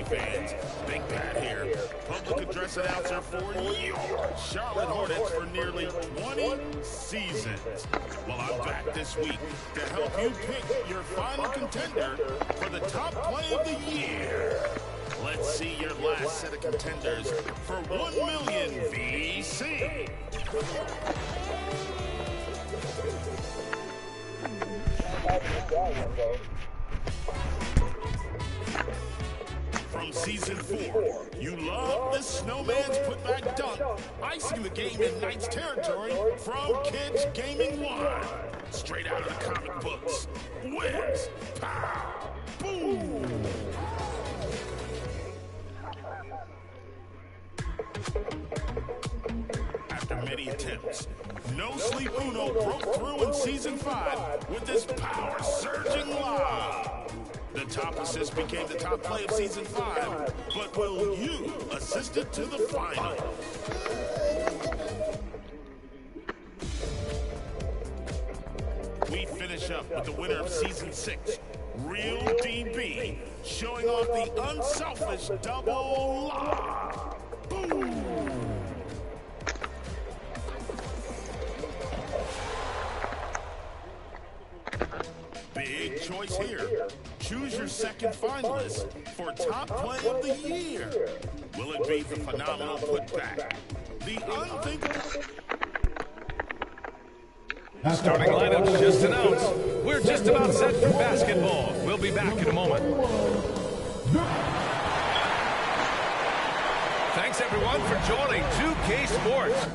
Fans, Big Pat here, public address announcer for your Charlotte Hornets for nearly 20 seasons. Well, I'm back this week to help you pick your final contender for the top play of the year. Let's see your last set of contenders for 1 million VC. From season 4, you love the Snowman's putback dunk, icing the game in Knights territory from Kids Gaming 1. Straight out of the comic books. Whiz, pow, boom. After many attempts, No Sleep Uno broke through in season 5 with this power-surging lob. The top assist became the top play of season 5, but will you assist it to the final? We finish up with the winner of season 6, Real DB, showing off the unselfish double lob. Boom! Big choice here. Choose your second finalist for top play of the year. Will it be the phenomenal putback, the unthinkable? Starting lineups just announced. We're just about set for basketball. We'll be back in a moment. Thanks, everyone, for joining 2K Sports.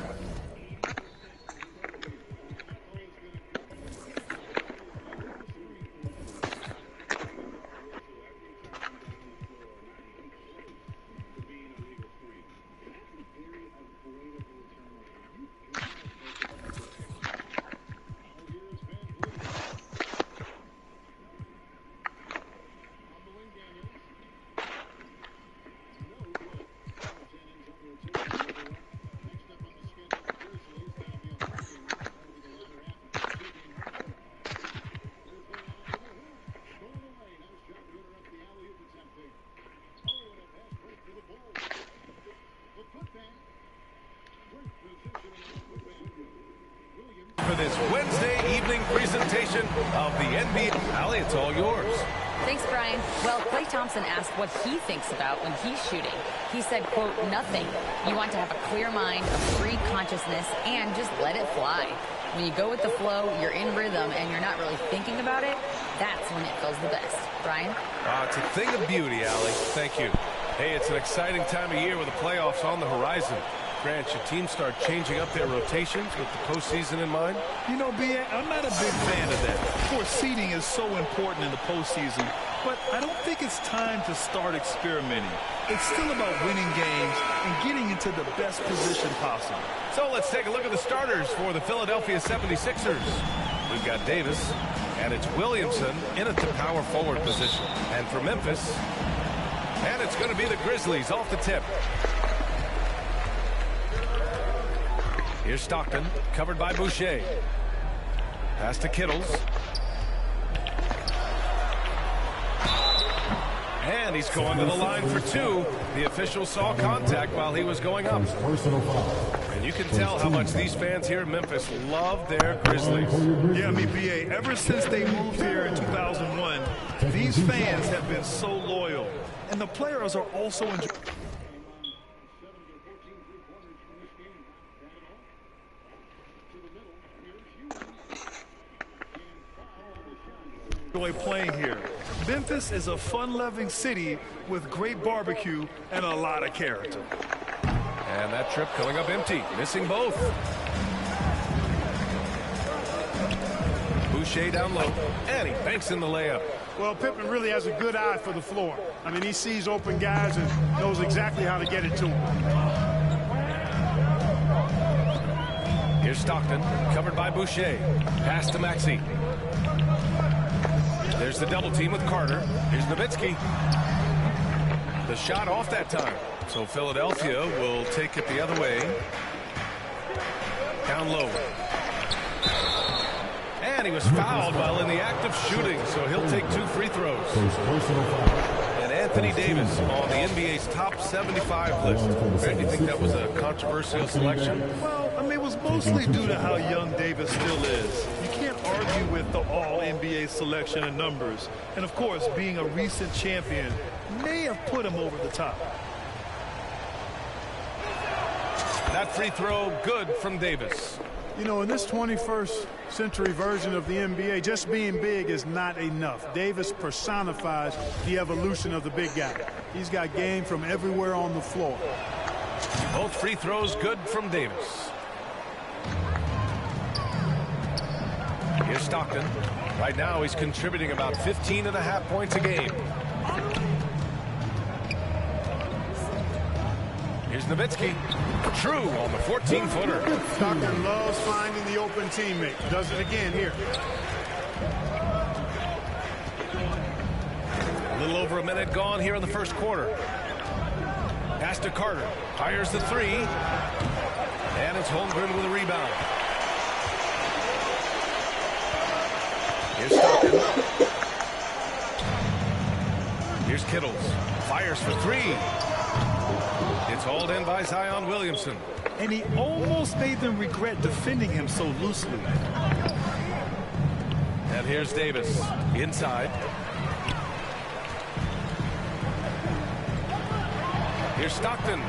For this Wednesday evening presentation of the NBA. Allie, it's all yours. Thanks, Brian. Well, Klay Thompson asked what he thinks about when he's shooting. He said, quote, nothing. You want to have a clear mind, a free consciousness, and just let it fly. When you go with the flow, you're in rhythm, and you're not really thinking about it, that's when it feels the best. Brian? It's a thing of beauty, Allie. Thank you. Hey, it's an exciting time of year with the playoffs on the horizon. Grant, should teams start changing up their rotations with the postseason in mind? You know, B.A., I'm not a big fan of that. Of course, seeding is so important in the postseason, but I don't think it's time to start experimenting. It's still about winning games and getting into the best position possible. So let's take a look at the starters for the Philadelphia 76ers. We've got Davis, and it's Williamson in at the power forward position. And for Memphis, and it's going to be the Grizzlies off the tip. Here's Stockton, covered by Boucher. Pass to Kittles. And he's going to the line for 2. The official saw contact while he was going up. And you can tell how much these fans here in Memphis love their Grizzlies. Yeah, I mean, B.A., ever since they moved here in 2001, these fans have been so loyal. And the players are also enjoying. enjoy playing here. Memphis is a fun-loving city with great barbecue and a lot of character. And that trip coming up empty, missing both. Boucher down low, and he banks in the layup. Well, Pippen really has a good eye for the floor. I mean, he sees open guys and knows exactly how to get it to them. Here's Stockton, covered by Boucher. Pass to Maxey. There's the double team with Carter. Here's Nowitzki. The shot off that time. So Philadelphia will take it the other way. Down low. And he was fouled while in the act of shooting, so he'll take 2 free throws. And Anthony Davis on the NBA's top 75 list. Do you think that was a controversial selection? Well, I mean, it was mostly due to how young Davis still is. You can't argue with the all-NBA selection and numbers. And, of course, being a recent champion may have put him over the top. That free throw good from Davis. You know, in this 21st century version of the NBA, just being big is not enough. Davis personifies the evolution of the big guy. He's got game from everywhere on the floor. Both free throws good from Davis. Here's Stockton. Right now he's contributing about 15.5 points a game. Here's Nowitzki. True on the 14-footer. Stockton loves finding the open teammate. Does it again here. A little over a minute gone here in the first quarter. Pass to Carter. Fires the 3. And it's Holmgren with a rebound. Here's Stockton. Here's Kittles. Fires for 3. It's hauled in by Zion Williamson. And he almost made them regret defending him so loosely. And here's Davis inside. Here's Stockton.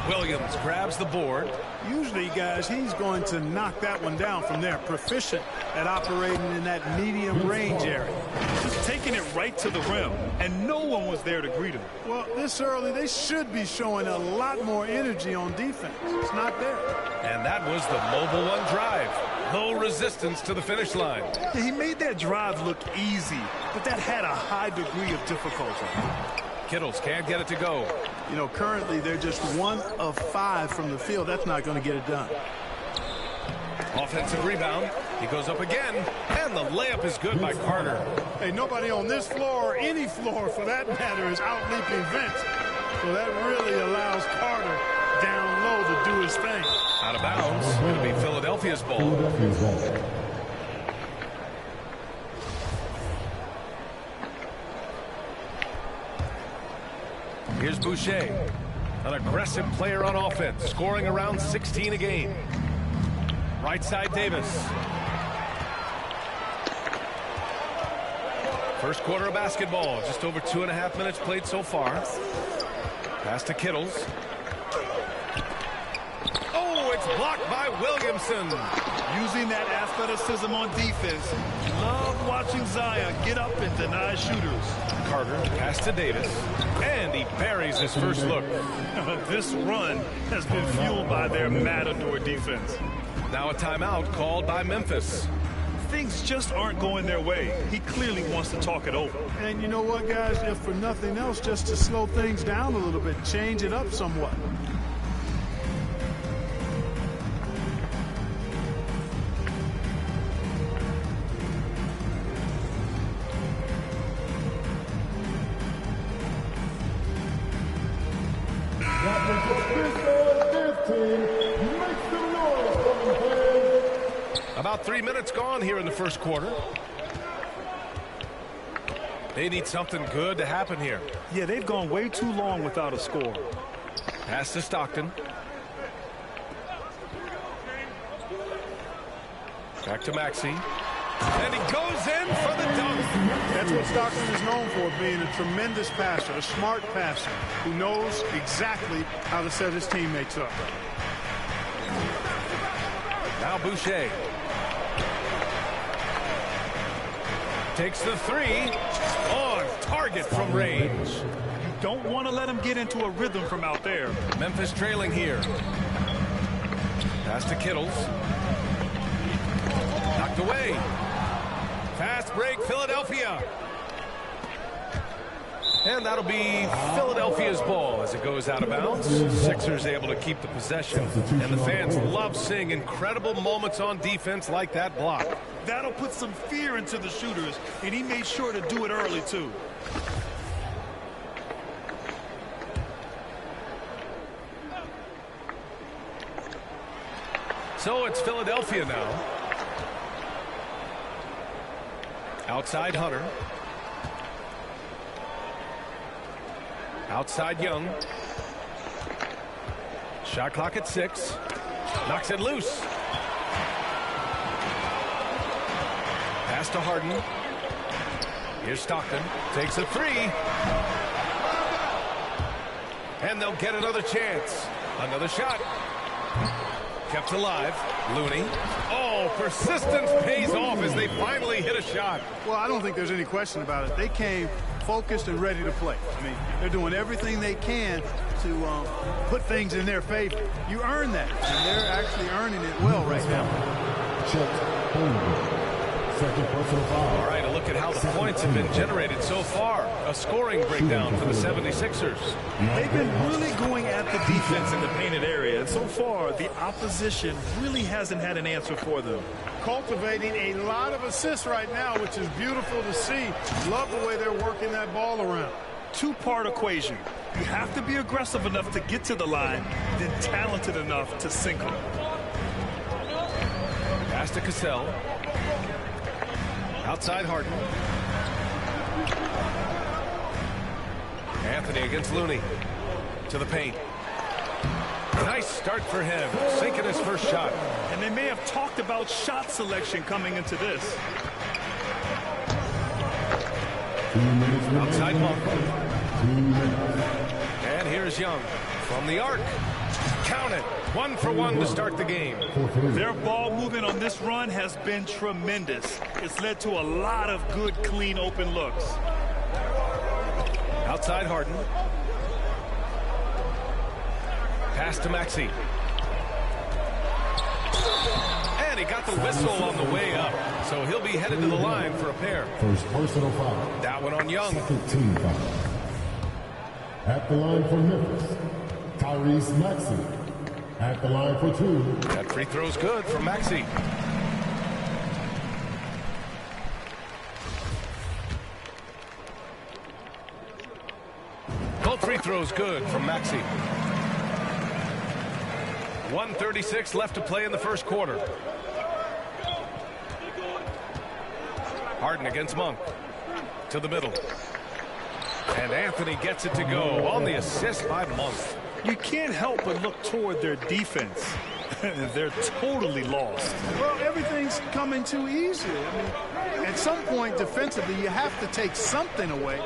Williams grabs the board. Usually, guys, he's going to knock that one down from there. Proficient at operating in that medium range area. Just taking it right to the rim, and no one was there to greet him. Well, this early, they should be showing a lot more energy on defense. It's not there. And that was the mobile one drive. No resistance to the finish line. Yeah, he made that drive look easy, but that had a high degree of difficulty. Kittles can't get it to go. You know, currently they're just 1 of 5 from the field. That's not going to get it done. Offensive rebound. He goes up again, and the layup is good by Carter. Hey, nobody on this floor or any floor for that matter is out-leaping Vince. So that really allows Carter down low to do his thing. Out of bounds. It'll be Philadelphia's ball. Here's Boucher, an aggressive player on offense, scoring around 16 a game. Right side Davis. First quarter of basketball, just over 2.5 minutes played so far. Pass to Kittles. Oh, it's blocked by Williamson. Using that athleticism on defense. Love watching Zion get up and deny shooters. Carter, pass to Davis, and he buries his first look. This run has been fueled by their matador defense. Now a timeout called by Memphis. Things just aren't going their way. He clearly wants to talk it over. And you know what, guys? If for nothing else, just to slow things down a little bit, change it up somewhat. About 3 minutes gone here in the first quarter. They need something good to happen here. Yeah, they've gone way too long without a score. Pass to Stockton. Back to Maxey. And he goes in for the dunk. That's what Stockton is known for, being a tremendous passer, a smart passer, who knows exactly how to set his teammates up. Now Boucher. Takes the three. On target from range. You don't want to let him get into a rhythm from out there. Memphis trailing here. Pass to Kittles. Knocked away. Fast break, Philadelphia. And that'll be Philadelphia's ball as it goes out of bounds. Sixers able to keep the possession. And the fans love seeing incredible moments on defense like that block. That'll put some fear into the shooters, and he made sure to do it early, too. So it's Philadelphia now. Outside Hunter. Outside Young. Shot clock at 6. Knocks it loose. Pass to Harden. Here's Stockton. Takes a three. And they'll get another chance. Another shot. Kept alive. Looney. Oh, persistence pays off as they finally hit a shot. Well, I don't think there's any question about it. They came focused and ready to play. I mean, they're doing everything they can to put things in their favor. You earn that, and they're actually earning it well right now. Second personal foul. All right, a look at how the points have been generated so far. A scoring breakdown for the 76ers. They've been really going at the defense in the painted area, and so far, the opposition really hasn't had an answer for them. Cultivating a lot of assists right now, which is beautiful to see. Love the way they're working that ball around. Two-part equation. You have to be aggressive enough to get to the line, then talented enough to sink them. Pass to Cassell. Outside Harden. Anthony against Looney. To the paint. Nice start for him. Sinking his first shot. And they may have talked about shot selection coming into this. Outside Monk. And here's Young from the arc. Count it. 1 for 1 to start the game. Their ball movement on this run has been tremendous. It's led to a lot of good, clean, open looks. Outside Harden. Pass to Maxey. And he got the whistle on the way up. So he'll be headed to the line for a pair. First personal foul. That one on Young. Second team foul. At the line for Memphis, Tyrese Maxey. At the line for 2. That free throw's good for Maxey. Both free throws good from Maxey. 1:36 left to play in the first quarter. Harden against Monk. To the middle. And Anthony gets it to go on the assist by Monk. You can't help but look toward their defense. They're totally lost. Well, everything's coming too easily. I mean, at some point defensively, you have to take something away.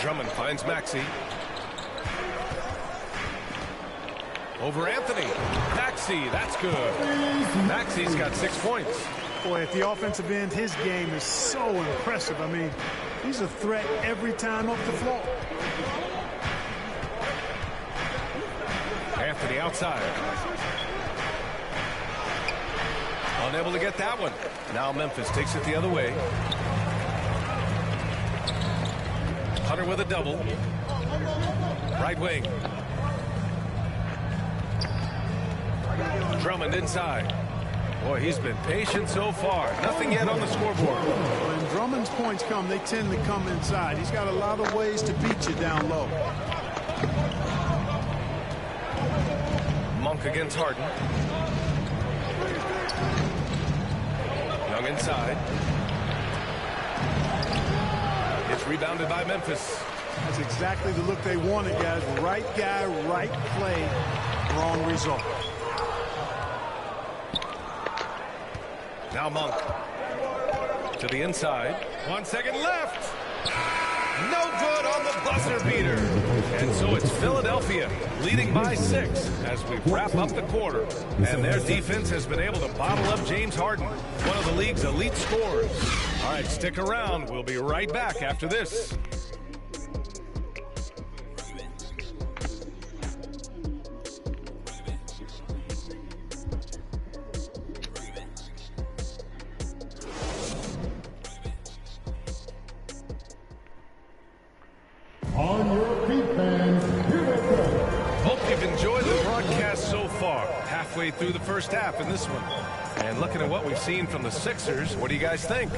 Drummond finds Maxey. Over Anthony. Maxey, that's good. Maxey's got 6 points. Boy, at the offensive end, his game is so impressive. I mean, he's a threat every time up the floor. Anthony outside. Unable to get that one. Now Memphis takes it the other way. Hunter with a double. Right wing. Drummond inside. Boy, he's been patient so far. Nothing yet on the scoreboard. When Drummond's points come, they tend to come inside. He's got a lot of ways to beat you down low. Monk against Harden. Young inside. It's rebounded by Memphis. That's exactly the look they wanted, guys. Right guy, right play, wrong result. Now Monk to the inside. 1 second left. No good on the buzzer beater. And so it's Philadelphia leading by 6 as we wrap up the quarter. And their defense has been able to bottle up James Harden, one of the league's elite scorers. All right, stick around. We'll be right back after this. On your feet, fans, here we go. Hope you've enjoyed the broadcast so far. Halfway through the first half in this one. And looking at what we've seen from the Sixers, what do you guys think?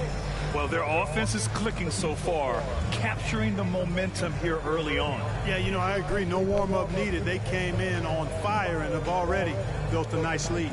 Well, their offense is clicking so far, capturing the momentum here early on. Yeah, you know, I agree. No warm-up needed. They came in on fire and have already built a nice lead.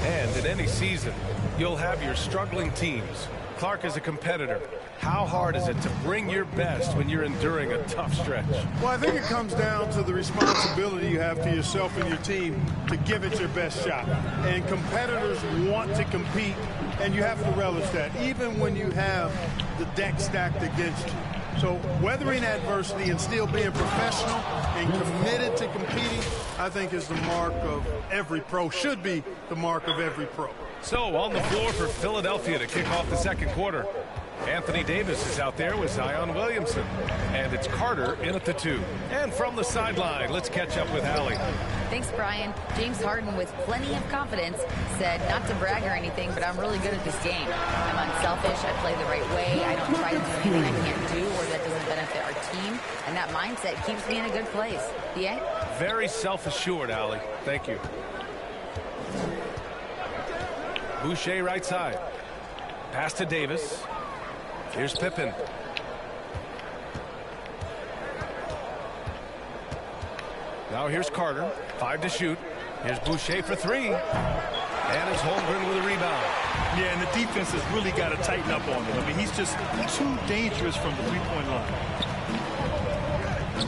And in any season, you'll have your struggling teams. Clark is a competitor. How hard is it to bring your best when you're enduring a tough stretch? Well, I think it comes down to the responsibility you have to yourself and your team to give it your best shot. And competitors want to compete, and you have to relish that, even when you have the deck stacked against you. So weathering adversity and still being professional and committed to competing, I think is the mark of every pro, should be the mark of every pro. So on the floor for Philadelphia to kick off the second quarter. Anthony Davis is out there with Zion Williamson. And it's Carter in at the 2. And from the sideline, let's catch up with Allie. Thanks, Brian. James Harden, with plenty of confidence, said not to brag or anything, but I'm really good at this game. I'm unselfish. I play the right way. I don't try to do anything I can't do or that doesn't benefit our team. And that mindset keeps me in a good place. Yeah? Very self-assured, Allie. Thank you. Boucher right side. Pass to Davis. Here's Pippen. Now here's Carter. 5 to shoot. Here's Boucher for 3. And it's Holmgren with a rebound. Yeah, and the defense has really got to tighten up on him. I mean, he's just too dangerous from the three-point line.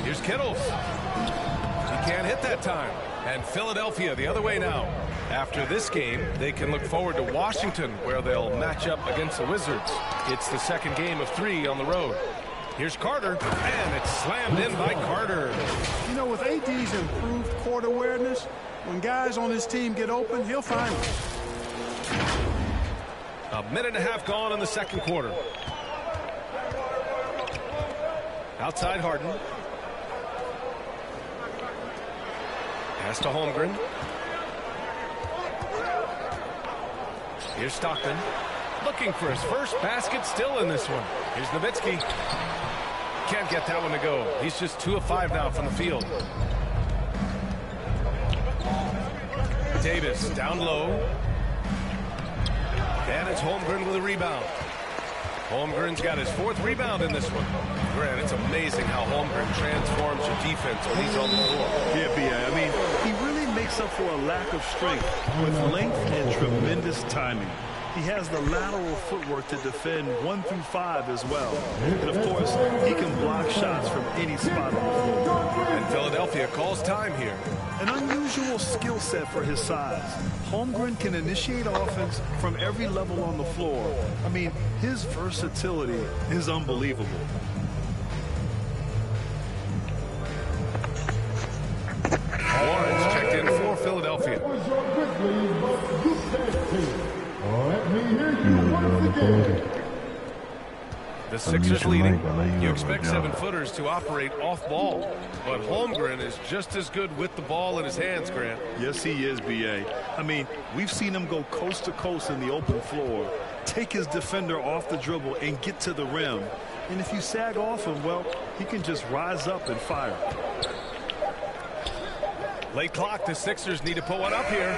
Here's Kittles. He can't hit that time. And Philadelphia the other way now. After this game, they can look forward to Washington, where they'll match up against the Wizards. It's the second game of 3 on the road. Here's Carter, and it's slammed in by Carter. You know, with AD's improved court awareness, when guys on his team get open, he'll find them. A minute and a half gone in the second quarter. Outside Harden. Pass to Holmgren. Here's Stockton. Looking for his first basket still in this one. Here's Nowitzki. Can't get that one to go. He's just 2 of 5 now from the field. Davis down low. And it's Holmgren with a rebound. Holmgren's got his 4th rebound in this one. Grant, it's amazing how Holmgren transforms your defense when he's on the floor. Yeah, B.A. I mean, he really makes up for a lack of strength with length and tremendous timing. He has the lateral footwork to defend 1 through 5 as well. And, of course, he can block shots from any spot on the floor. And Philadelphia calls time here. An unusual skill set for his size. Holmgren can initiate offense from every level on the floor. I mean, his versatility is unbelievable. Warren's checked in for Philadelphia. Let me hear you once again. The Sixers leading. You expect 7-footers to operate off ball, but Holmgren is just as good with the ball in his hands, Grant. Yes, he is, B.A. I mean, we've seen him go coast to coast in the open floor, take his defender off the dribble and get to the rim. And if you sag off him, well, he can just rise up and fire. Late clock, the Sixers need to put one up here.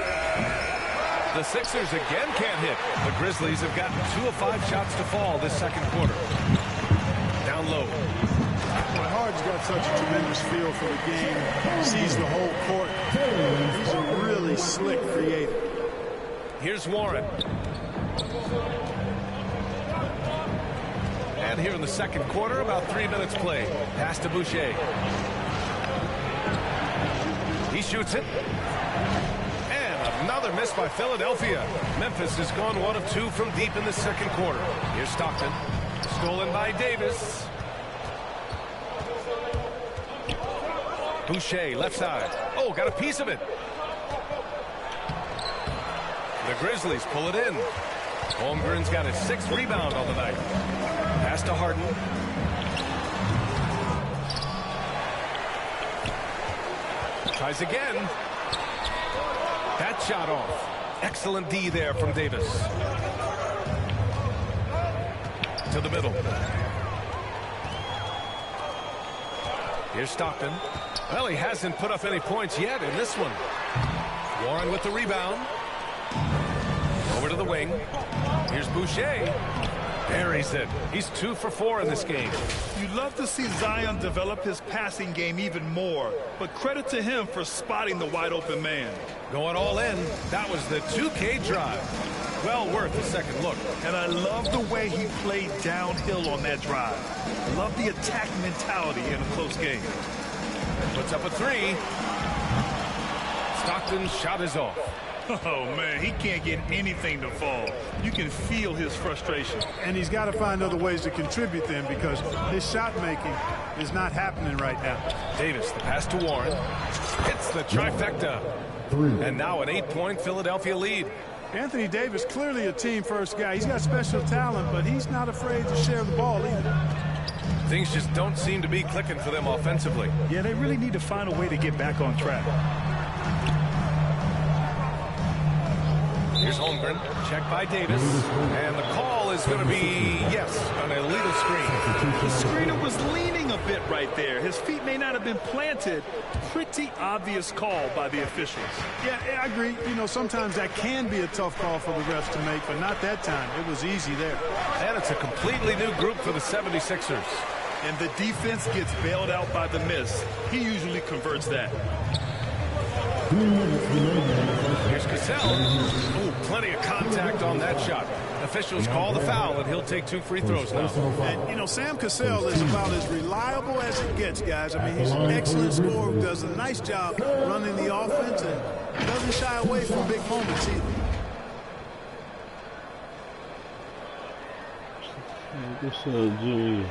The Sixers again can't hit. The Grizzlies have gotten 2 of 5 shots to fall this second quarter. Down low. Well, Harden's got such a tremendous feel for the game. He sees the whole court. He's a really slick creator. Here's Warren. And here in the second quarter, about 3 minutes played. Pass to Boucher. He shoots it. Another miss by Philadelphia. Memphis has gone 1 of 2 from deep in the second quarter. Here's Stockton. Stolen by Davis. Boucher, left side. Oh, got a piece of it. The Grizzlies pull it in. Holmgren's got his 6th rebound on the night. Pass to Harden. Tries again. That shot off. Excellent D there from Davis. To the middle. Here's Stockton. Well, he hasn't put up any points yet in this one. Warren with the rebound. Over to the wing. Here's Boucher. Buries it. He's 2 for 4 in this game. You'd love to see Zion develop his passing game even more, but credit to him for spotting the wide open man. Going all in. That was the 2K drive. Well worth a second look. And I love the way he played downhill on that drive. I love the attack mentality in a close game. Puts up a 3. Stockton's shot is off. Oh, man, he can't get anything to fall. You can feel his frustration. And he's got to find other ways to contribute then, because his shot making is not happening right now. Davis, the pass to Warren. Hits the trifecta. 3. And now an 8-point Philadelphia lead. Anthony Davis, clearly a team-first guy. He's got special talent, but he's not afraid to share the ball either. Things just don't seem to be clicking for them offensively. Yeah, they really need to find a way to get back on track. Here's Holmgren, checked by Davis, and the call is going to be, yes, an illegal screen. The screener was leaning a bit right there. His feet may not have been planted. Pretty obvious call by the officials. Yeah, I agree. You know, sometimes that can be a tough call for the refs to make, but not that time. It was easy there. And it's a completely new group for the 76ers. And the defense gets bailed out by the miss. He usually converts that. 3 minutes remaining. Here's Cassell. Ooh, plenty of contact on that shot. Officials call the foul, and he'll take 2 free throws now. And, you know, Sam Cassell is about as reliable as it gets, guys. I mean, he's an excellent scorer who does a nice job running the offense and doesn't shy away from big moments either. Jimmy.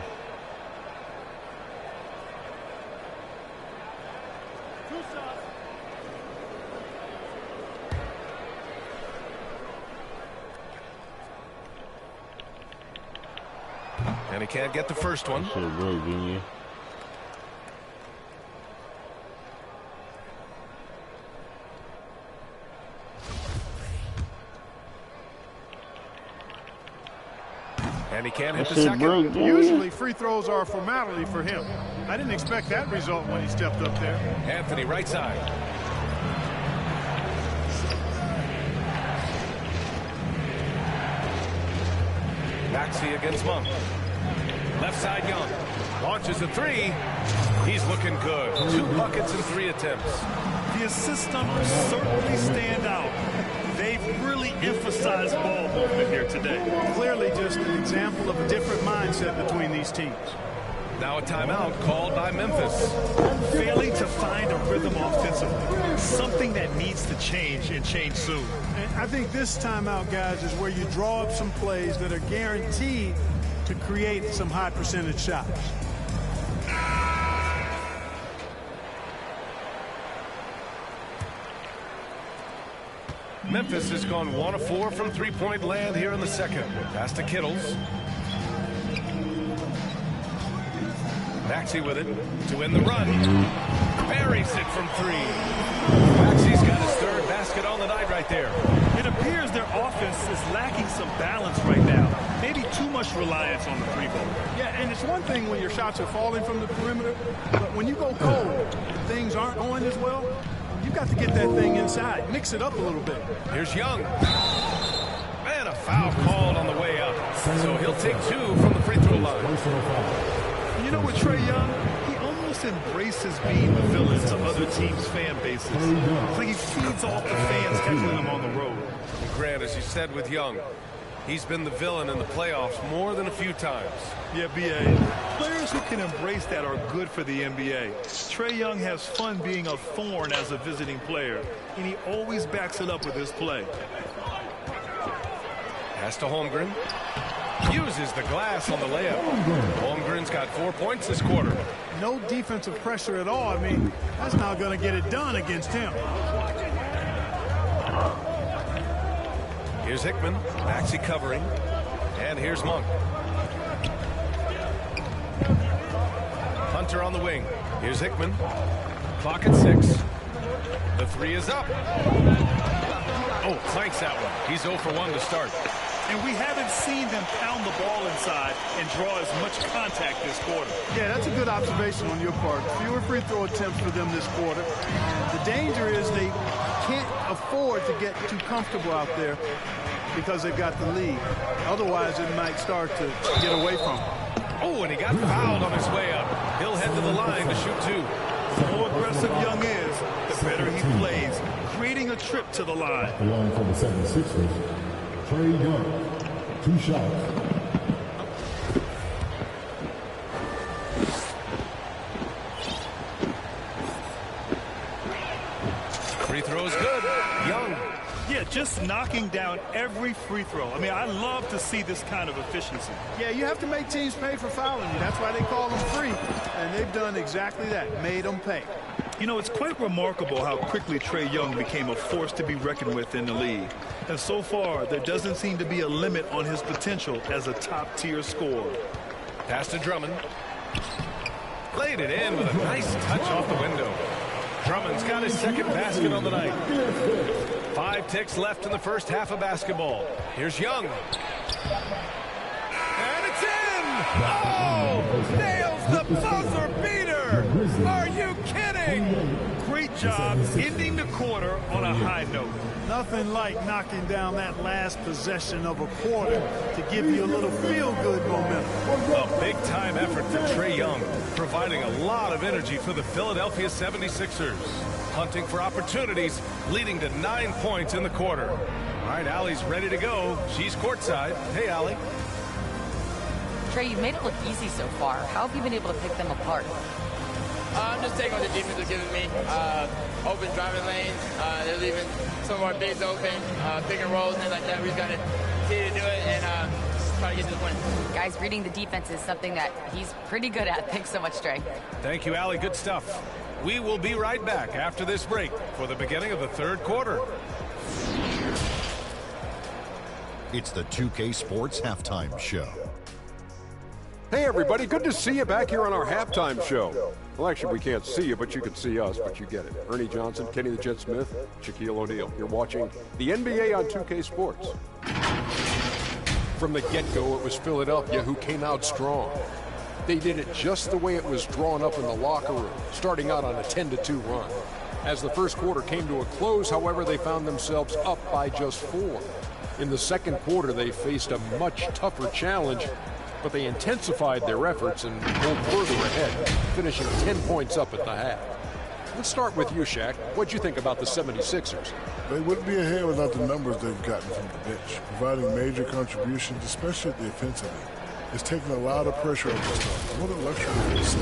And he can't get the first one. And he can't hit the second. Usually free throws are a formality for him. I didn't expect that result when he stepped up there. Anthony, right side. Maxey against Monk. Left side Young. Launches a 3. He's looking good. 2 buckets and 3 attempts. The assist numbers certainly stand out. They've really emphasized ball movement here today. Clearly just an example of a different mindset between these teams. Now a timeout called by Memphis. Failing to find a rhythm offensively. Something that needs to change and change soon. And I think this timeout, guys, is where you draw up some plays that are guaranteed to create some high percentage shots. Memphis has gone 1 of 4 from three-point land here in the second. Pass to Kittles. Maxey with it to win the run. Buries it from 3. Maxey's got his 3rd basket on the night right there. It appears their offense is lacking some balance right now. Maybe too much reliance on the 3-ball. Yeah, and it's one thing when your shots are falling from the perimeter, but when you go cold and things aren't going as well, you've got to get that thing inside. Mix it up a little bit. Here's Young. Man, a foul called on the way up. So he'll take 2 from the free throw line. You know, with Trae Young, he almost embraces being the villain to other teams' fan bases. It's like he feeds off the fans heckling him on the road. Grant, as you said with Young, he's been the villain in the playoffs more than a few times. Yeah, B.A. Players who can embrace that are good for the NBA. Trae Young has fun being a thorn as a visiting player, and he always backs it up with his play. Pass to Holmgren. Uses the glass on the layup. Holmgren's got 4 points this quarter. no defensive pressure at all. I mean, that's not going to get it done against him. Here's Hickman, Maxey covering, and here's Monk. Hunter on the wing. Here's Hickman. Clock at 6. The 3 is up. Oh, clanks that one. He's 0 for 1 to start. And we haven't seen them pound the ball inside and draw as much contact this quarter. Yeah, that's a good observation on your part. Fewer free throw attempts for them this quarter. The danger is they can't afford to get too comfortable out there because they've got the lead. Otherwise, it might start to get away from them. Oh, and he got fouled on his way up. He'll head to the line to shoot 2. The more aggressive Young is, the better he plays, creating a trip to the line. The line for the 76ers, Trey Young, 2 shots. Free throw is good. Young. Yeah, just knocking down every free throw. I mean, I love to see this kind of efficiency. Yeah, you have to make teams pay for fouling you. That's why they call them free. And they've done exactly that, made them pay. You know, it's quite remarkable how quickly Trey Young became a force to be reckoned with in the league. And so far, there doesn't seem to be a limit on his potential as a top-tier scorer. Pass to Drummond. Laid it in with a nice touch off the window. Drummond's got his second basket on the night. 5 ticks left in the first half of basketball. Here's Young. And it's in! Oh! Nails the buzzer beater! Are you kidding? Great job ending the quarter on a high note. Nothing like knocking down that last possession of a quarter to give you a little feel-good momentum. A big-time effort for Trey Young, providing a lot of energy for the Philadelphia 76ers. Hunting for opportunities, leading to 9 points in the quarter. All right, Allie's ready to go. She's courtside. Hey, Allie. Trey, you've made it look easy so far. How have you been able to pick them apart? I'm just taking what the defense is giving me. Open driving lanes. They're leaving some of our bigs open. Pick and rolls, things like that. We've got to continue to do it and try to get to the win. Guys, reading the defense is something that he's pretty good at. Thanks so much, Trey. Thank you, Allie. Good stuff. We will be right back after this break for the beginning of the third quarter. It's the 2K Sports Halftime Show. Hey everybody, good to see you back here on our halftime show. Well, actually, we can't see you, but you can see us, but you get it. Ernie Johnson, Kenny the Jet Smith, Shaquille O'Neal. You're watching the NBA on 2K Sports. From the get-go, it was Philadelphia who came out strong. They did it just the way it was drawn up in the locker room, starting out on a 10-2 run. As the first quarter came to a close, however, they found themselves up by just 4. In the second quarter, they faced a much tougher challenge, but they intensified their efforts and pulled further ahead, finishing 10 points up at the half. Let's start with you, Shaq. What'd you think about the 76ers? They wouldn't be ahead without the numbers they've gotten from the bench, providing major contributions, especially at the offensive end. It's taken a lot of pressure off the stars. What a luxury it is.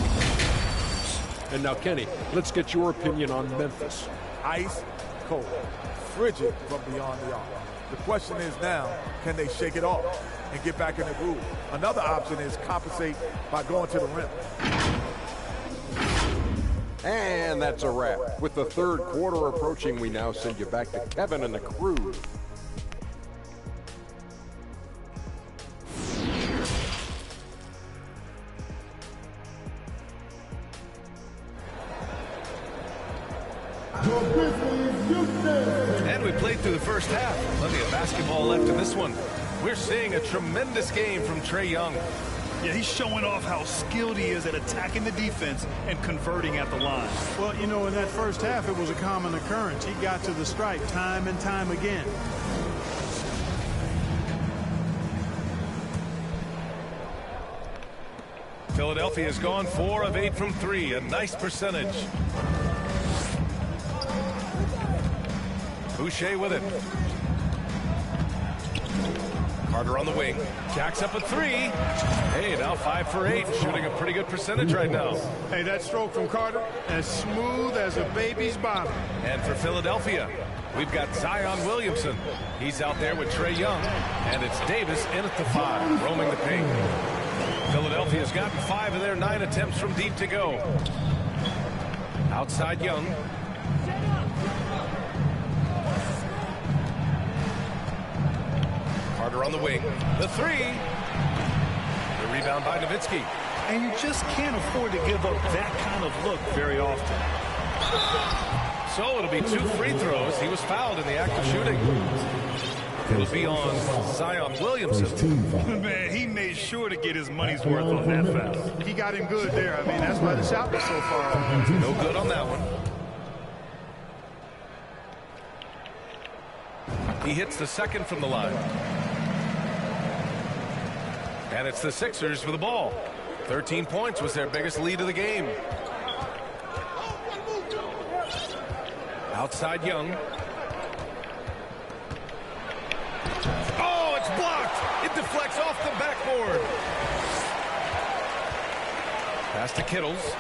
And now, Kenny, let's get your opinion on Memphis. Ice cold, frigid, but beyond the arc. The question is now, can they shake it off and get back in the groove? Another option is compensate by going to the rim. And that's a wrap. With the third quarter approaching, we now send you back to Kevin and the crew. And we played through the first half. Plenty of basketball left in this one. We're seeing a tremendous game from Trey Young. Yeah, he's showing off how skilled he is at attacking the defense and converting at the line. Well, you know, in that first half, it was a common occurrence. He got to the stripe time and time again. Philadelphia has gone 4 of 8 from 3, a nice percentage. Boucher with it. Carter on the wing. Jacks up a 3. Hey, now 5 for 8. Shooting a pretty good percentage right now. Hey, that stroke from Carter, as smooth as a baby's bottom. And for Philadelphia, we've got Zion Williamson. He's out there with Trey Young. And it's Davis in at the 5, roaming the paint. Philadelphia's gotten 5 of their 9 attempts from deep to go. Outside Young. Carter on the wing. The 3. The rebound by Nowitzki. And you just can't afford to give up that kind of look very often. So it'll be 2 free throws. He was fouled in the act of shooting. It'll be on Zion Williamson. Man, he made sure to get his money's worth on that foul. He got him good there. I mean, that's why the shot was so far off. No good on that one. He hits the second from the line. And it's the Sixers for the ball. 13 points was their biggest lead of the game. Outside Young. Oh, it's blocked. It deflects off the backboard. Pass to Kittles.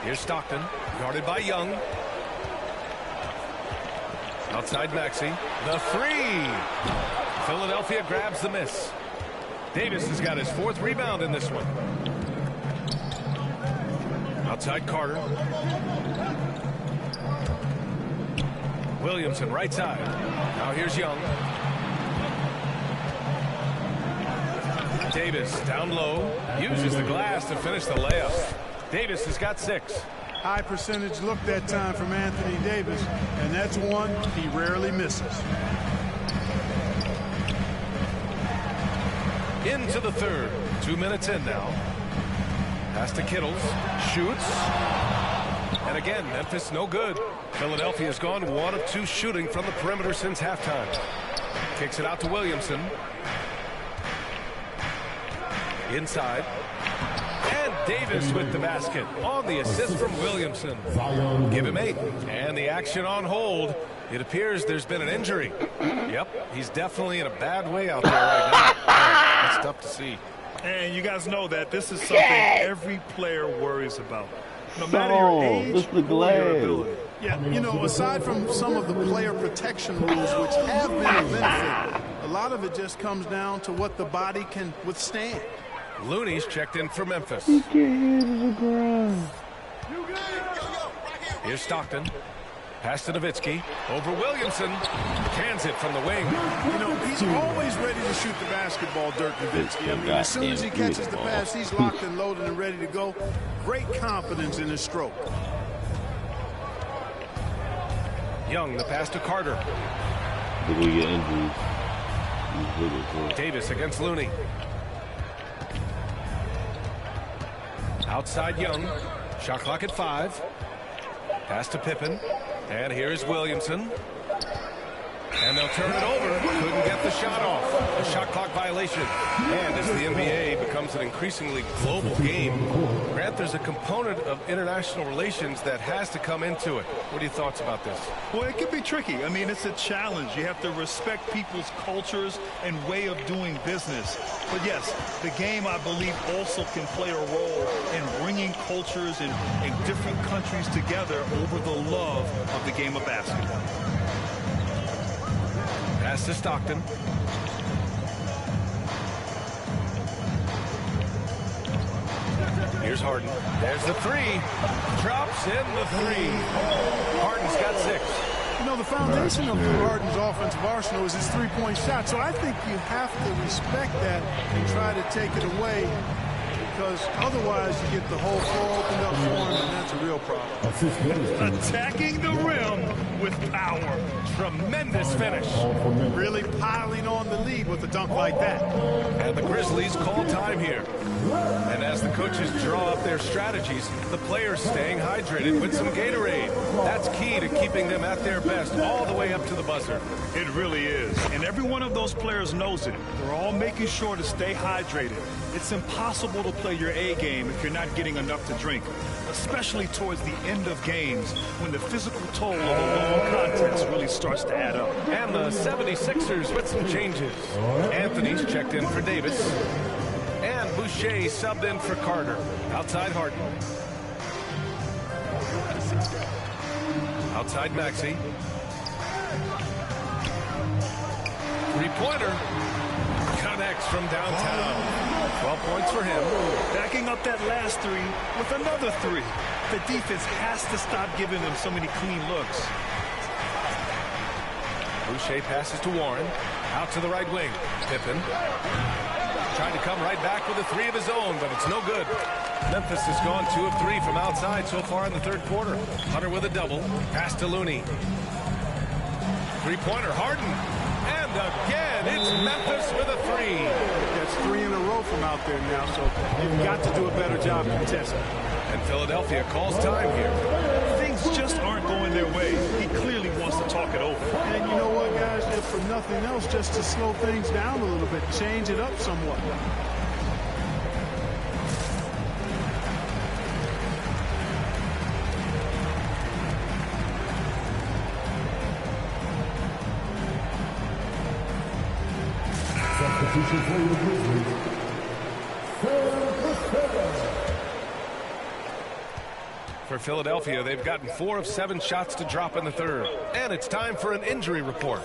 Here's Stockton, guarded by Young. Outside Maxey. The 3. Philadelphia grabs the miss. Davis has got his 4th rebound in this one. Outside Carter. Williamson right side. Now here's Young. Davis down low. Uses the glass to finish the layup. Davis has got 6. High percentage look that time from Anthony Davis, and that's one he rarely misses. Into the 3rd. 2 minutes in now. Pass to Kittles. Shoots. And again, Memphis no good. Philadelphia's gone 1 of 2 shooting from the perimeter since halftime. Kicks it out to Williamson. Inside. And Davis with the basket on the assist from Williamson. Give him 8. And the action on hold. It appears there's been an injury. Yep, he's definitely in a bad way out there right now. It's tough to see. And you guys know that this is something every player worries about. No matter your age or your ability. Yeah, you know, aside from some of the player protection rules, which have been a benefit, a lot of it just comes down to what the body can withstand. Looney's checked in for Memphis. He can't hit the ground. Here's Stockton. Pass to Nowitzki. Over Williamson. Cans it from the wing. You know, he's always ready to shoot the basketball, Dirk Nowitzki. I mean, as soon as he catches the pass, he's locked and loaded and ready to go. Great confidence in his stroke. Young, the pass to Carter. Did we get injuries? Davis against Looney. Outside Young. Shot clock at 5. Pass to Pippen. And here's Williamson. And they'll turn it over. Couldn't get the shot off. A shot clock violation. And as the NBA becomes an increasingly global game, Grant, there's a component of international relations that has to come into it. What are your thoughts about this? Well, it can be tricky. I mean, it's a challenge. You have to respect people's cultures and way of doing business. But yes, the game, I believe, also can play a role in bringing cultures in different countries together over the love of the game of basketball. Pass to Stockton. Here's Harden. There's the 3. Drops in the 3. Harden's got 6. You know, the foundation of Harden's offensive arsenal is his three-point shot. So I think you have to respect that and try to take it away, because otherwise you get the whole floor opened up for him, and that's a real problem. Attacking the rim with power. Tremendous finish. Really piling on the lead with a dunk like that. And the Grizzlies call time here. And as the coaches draw up their strategies, the players staying hydrated with some Gatorade. That's key to keeping them at their best all the way up to the buzzer. It really is. And every one of those players knows it. They're all making sure to stay hydrated. It's impossible to play your A game if you're not getting enough to drink, especially towards the end of games when the physical toll of a long contest really starts to add up. And the 76ers with some changes. Anthony's checked in for Davis. And Boucher subbed in for Carter. Outside Harden. Outside Maxey. Three-pointer. Got connects from downtown. 12 points for him. Backing up that last three with another three. The defense has to stop giving them so many clean looks. Boucher passes to Warren. Out to the right wing. Pippen trying to come right back with a three of his own, but it's no good. Memphis has gone 2 of 3 from outside so far in the third quarter. Hunter with a double. Pass to Looney. Three-pointer, Harden. And again, it's Memphis with a three. That's 3 in a row from out there now, so you've got to do a better job contesting. And Philadelphia calls time here. Things just aren't going their way. He clearly wants to talk it over. And you know what, guys? If for nothing else, just to slow things down a little bit, change it up somewhat. Substitution for your Grizzlies. For Philadelphia, they've gotten 4 of 7 shots to drop in the third. And it's time for an injury report.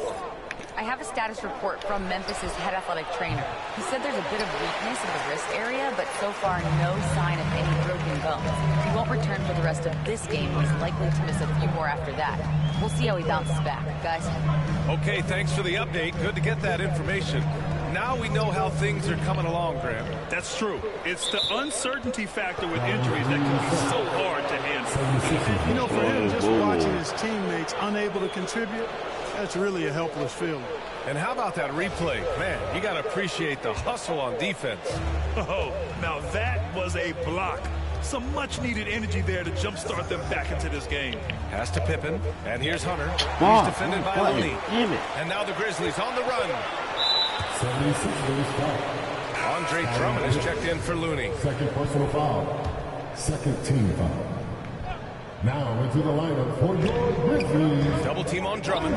I have a status report from Memphis's head athletic trainer. He said there's a bit of weakness in the wrist area, but so far no sign of any broken bones. He won't return for the rest of this game. He's likely to miss a few more after that. We'll see how he bounces back, guys. Okay, thanks for the update. Good to get that information. Now we know how things are coming along, Graham. That's true. It's the uncertainty factor with injuries that can be so hard to handle. You know, for him, just watching his teammates unable to contribute, that's really a helpless feeling. And how about that replay? Man, you got to appreciate the hustle on defense. Oh, now that was a block. Some much-needed energy there to jumpstart them back into this game. Pass to Pippen, and here's Hunter. He's defended by Looney. And now the Grizzlies on the run. 76ers foul. Andre Drummond is checked in for Looney. Second personal foul. Second team foul. Now into the lineup for your Grizzlies. Double team on Drummond.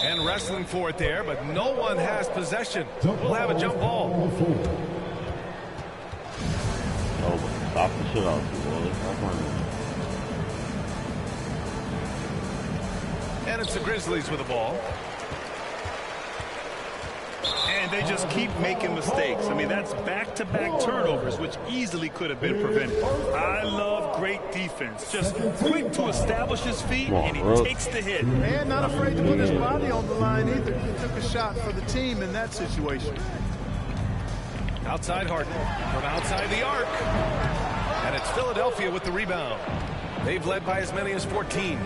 And wrestling for it there, but no one has possession. We'll have a jump ball. Oh, stop the shit out of you, And it's the Grizzlies with the ball. And they just keep making mistakes. I mean, that's back-to-back turnovers, which easily could have been prevented. I love great defense. Just quick to establish his feet, and he takes the hit. And not afraid to put his body on the line either. He took a shot for the team in that situation. Outside Harden from outside the arc. And it's Philadelphia with the rebound. They've led by as many as 14.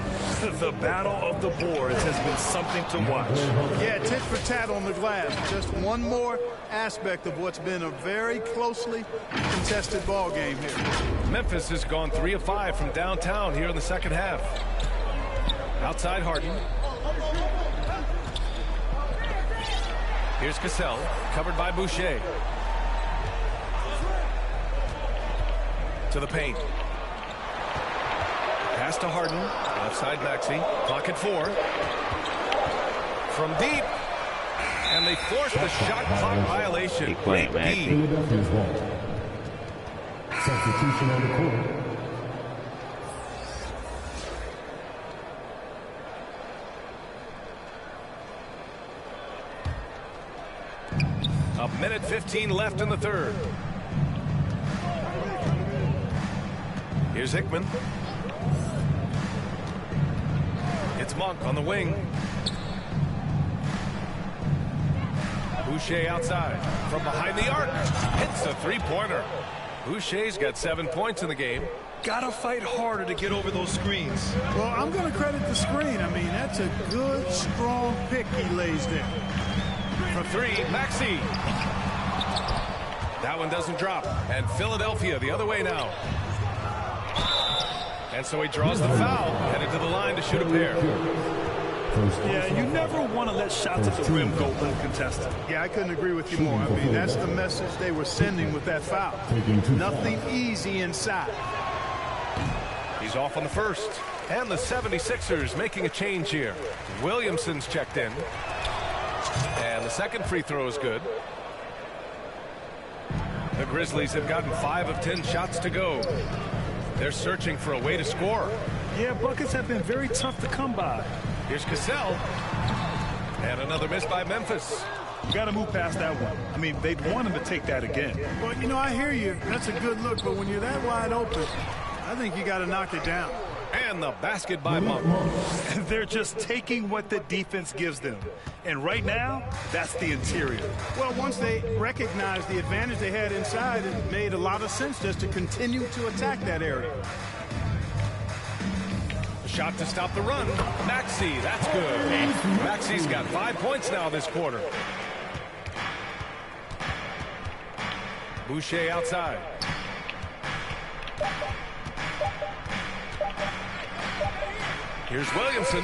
The battle of the boards has been something to watch. Yeah, tit for tat on the glass. Just one more aspect of what's been a very closely contested ball game here. Memphis has gone 3 of 5 from downtown here in the second half. Outside Harden. Here's Cassell, covered by Boucher. To the paint. Pass to Harden. Left side Maxey. Clock at 4. From deep. And they force the shot clock violation. Great D. Substitution on the court. A minute 15 left in the third. Here's Hickman. It's Monk on the wing. Boucher outside. From behind the arc. Hits a three-pointer. Boucher's got 7 points in the game. Gotta fight harder to get over those screens. Well, I'm going to credit the screen. I mean, that's a good, strong pick he lays there. For 3, Maxey. That one doesn't drop. And Philadelphia the other way now. And so he draws the foul, headed to the line to shoot a pair. Yeah, you never want to let shots at the rim go uncontested. Yeah, I couldn't agree with you more. I mean, that's the message they were sending with that foul. Nothing easy inside. He's off on the first. And the 76ers making a change here. Williamson's checked in. And the second free throw is good. The Grizzlies have gotten 5 of 10 shots to go. They're searching for a way to score. Yeah, buckets have been very tough to come by. Here's Cassell. And another miss by Memphis. You got to move past that one. I mean, they'd want him to take that again. Well, you know, I hear you. That's a good look, but when you're that wide open, I think you got to knock it down. And the basket by Monk. They're just taking what the defense gives them. And right now, that's the interior. Well, once they recognized the advantage they had inside, it made a lot of sense just to continue to attack that area. Shot to stop the run. Maxey, that's good. Maxey's got 5 points now this quarter. Boucher outside. Here's Williamson.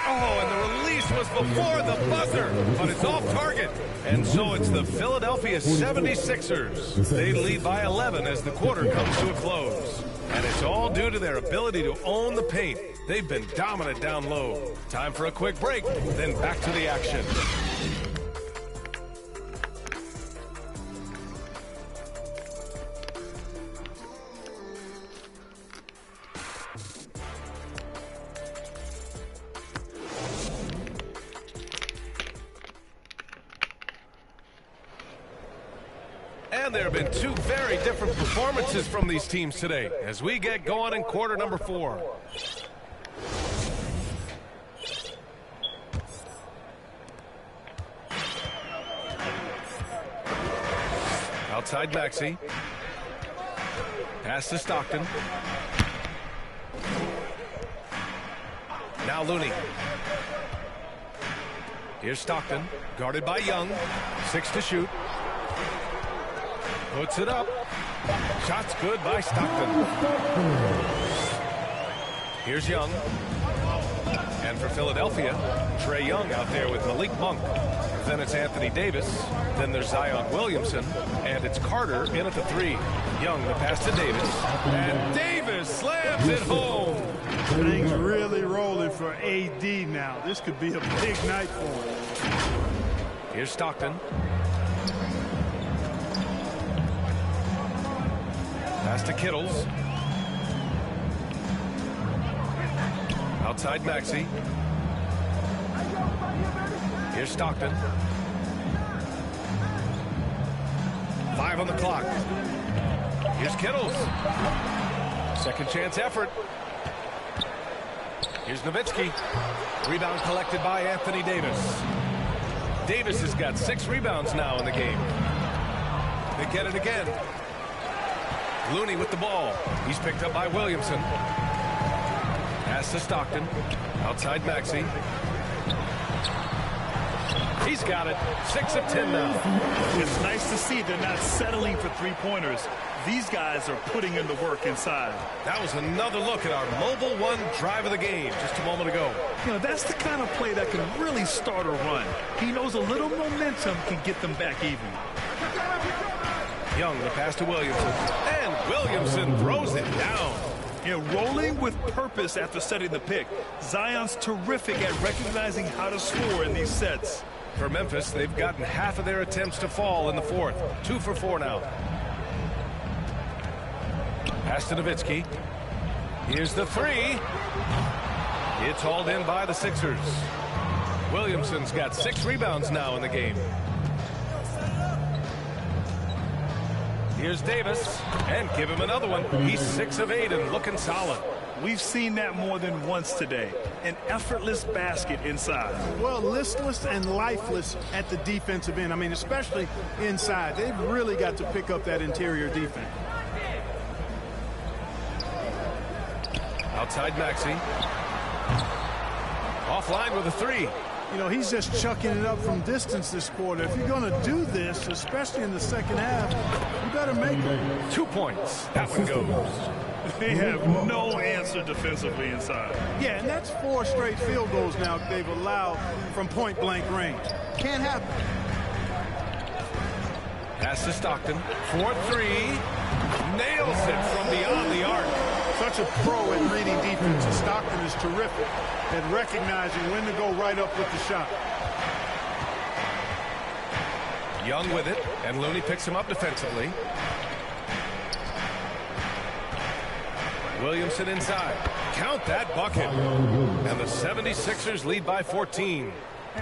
Oh, and the release was before the buzzer, but it's off target. And so it's the Philadelphia 76ers. They lead by 11 as the quarter comes to a close. And it's all due to their ability to own the paint. They've been dominant down low. Time for a quick break, then back to the action. And there have been two very different performances from these teams today as we get going in quarter number 4. Outside Maxey. Pass to Stockton. Now Looney. Here's Stockton, guarded by Young. 6 to shoot. Puts it up. Shot's good by Stockton. Here's Young. And for Philadelphia, Trae Young out there with Malik Monk. Then it's Anthony Davis. Then there's Zion Williamson. And it's Carter in at the 3. Young, the pass to Davis. And Davis slams it home. Things really rolling for AD now. This could be a big night for him. Here's Stockton. Pass to Kittles. Outside Maxey. Here's Stockton. 5 on the clock. Here's Kittles. Second chance effort. Here's Nowitzki. Rebound collected by Anthony Davis. Davis has got 6 rebounds now in the game. They get it again. Looney with the ball. He's picked up by Williamson. Pass to Stockton. Outside Maxey. He's got it. 6 of 10 now. It's nice to see they're not settling for three-pointers. These guys are putting in the work inside. That was another look at our mobile one drive of the game just a moment ago. You know, that's the kind of play that can really start a run. He knows a little momentum can get them back even. Young, the pass to Williamson. And Williamson throws it down. Yeah, rolling with purpose after setting the pick. Zion's terrific at recognizing how to score in these sets. For Memphis, they've gotten half of their attempts to fall in the 4th. 2 for 4 now. Pass to Nowitzki. Here's the 3. It's hauled in by the Sixers. Williamson's got 6 rebounds now in the game. Here's Davis, and give him another one. He's 6 of 8 and looking solid. We've seen that more than once today. An effortless basket inside. Well, listless and lifeless at the defensive end. I mean, especially inside. They've really got to pick up that interior defense. Outside Maxey. Offline with a 3. You know, he's just chucking it up from distance this quarter. If you're going to do this, especially in the second half, you better make it. 2 points. That one goes. They have no answer defensively inside. Yeah, and that's 4 straight field goals now they've allowed from point-blank range. Can't happen. Pass to Stockton. 4-3. Nails it from beyond the arc. Such a pro at reading defense. Stockton is terrific at recognizing when to go right up with the shot. Young with it, and Looney picks him up defensively. Williamson inside. Count that bucket. And the 76ers lead by 14.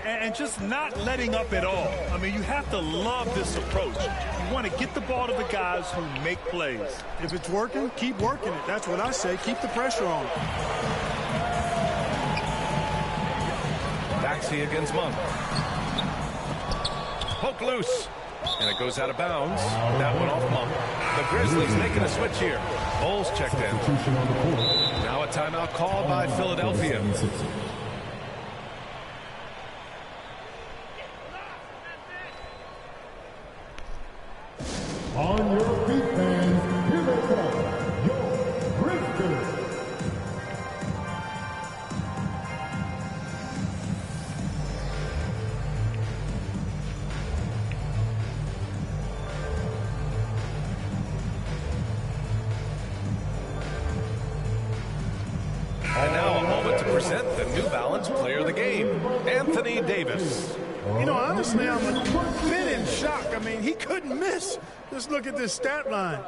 and just not letting up at all. I mean, you have to love this approach. You want to get the ball to the guys who make plays. If it's working, keep working it. That's what I say. Keep the pressure on. Maxey against Monk. Poke loose. And it goes out of bounds. That one off Monk. The Grizzlies making a switch here. Bowles checked in. Now a timeout called by Philadelphia. On your feet, fans, here they come, your Grizz. And now a moment to present the New Balance Player of the Game, Anthony Davis. You know, honestly, I'm a bit in shock. I mean, he couldn't miss. Just look at this stat line.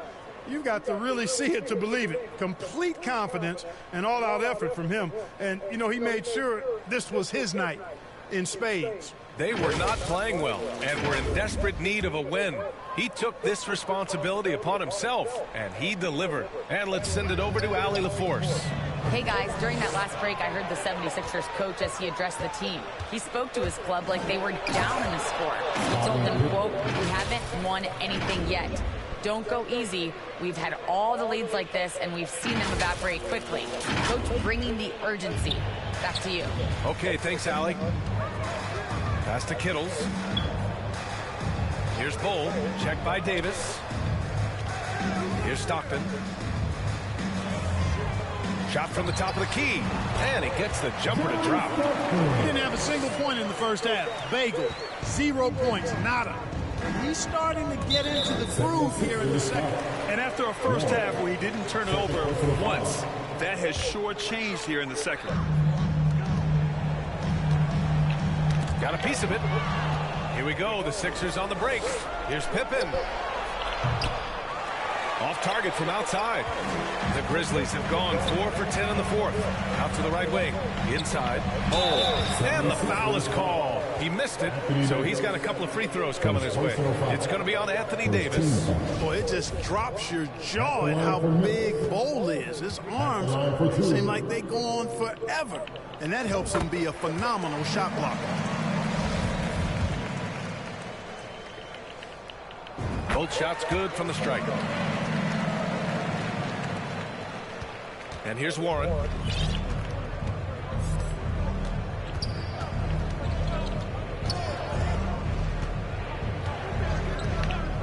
You've got to really see it to believe it. Complete confidence and all-out effort from him. And, you know, he made sure this was his night in spades. They were not playing well and were in desperate need of a win. He took this responsibility upon himself, and he delivered. And let's send it over to Allie LaForce. Hey guys, during that last break, I heard the 76ers coach as he addressed the team. He spoke to his club like they were down in the score. He told them, quote, "We haven't won anything yet. Don't go easy. We've had all the leads like this, and we've seen them evaporate quickly." Coach bringing the urgency. Back to you. Okay, thanks, Allie. Pass to Kittles. Here's Bull. Check by Davis. Here's Stockton. Shot from the top of the key. And he gets the jumper to drop. He didn't have a single point in the first half. Bagel. 0 points. Nada. And he's starting to get into the groove here in the second. And after a first half where he didn't turn it over once, that has sure changed here in the second. Got a piece of it. Here we go. The Sixers on the break. Here's Pippen. Off target from outside. The Grizzlies have gone 4 for 10 in the fourth. Out to the right wing. Inside. Oh, and the foul is called. He missed it, so he's got a couple of free throws coming his way. It's going to be on Anthony Davis. Boy, it just drops your jaw at how big Bowl is. His arms seem like they go on forever, and that helps him be a phenomenal shot blocker. Both shots good from the striker. And here's Warren.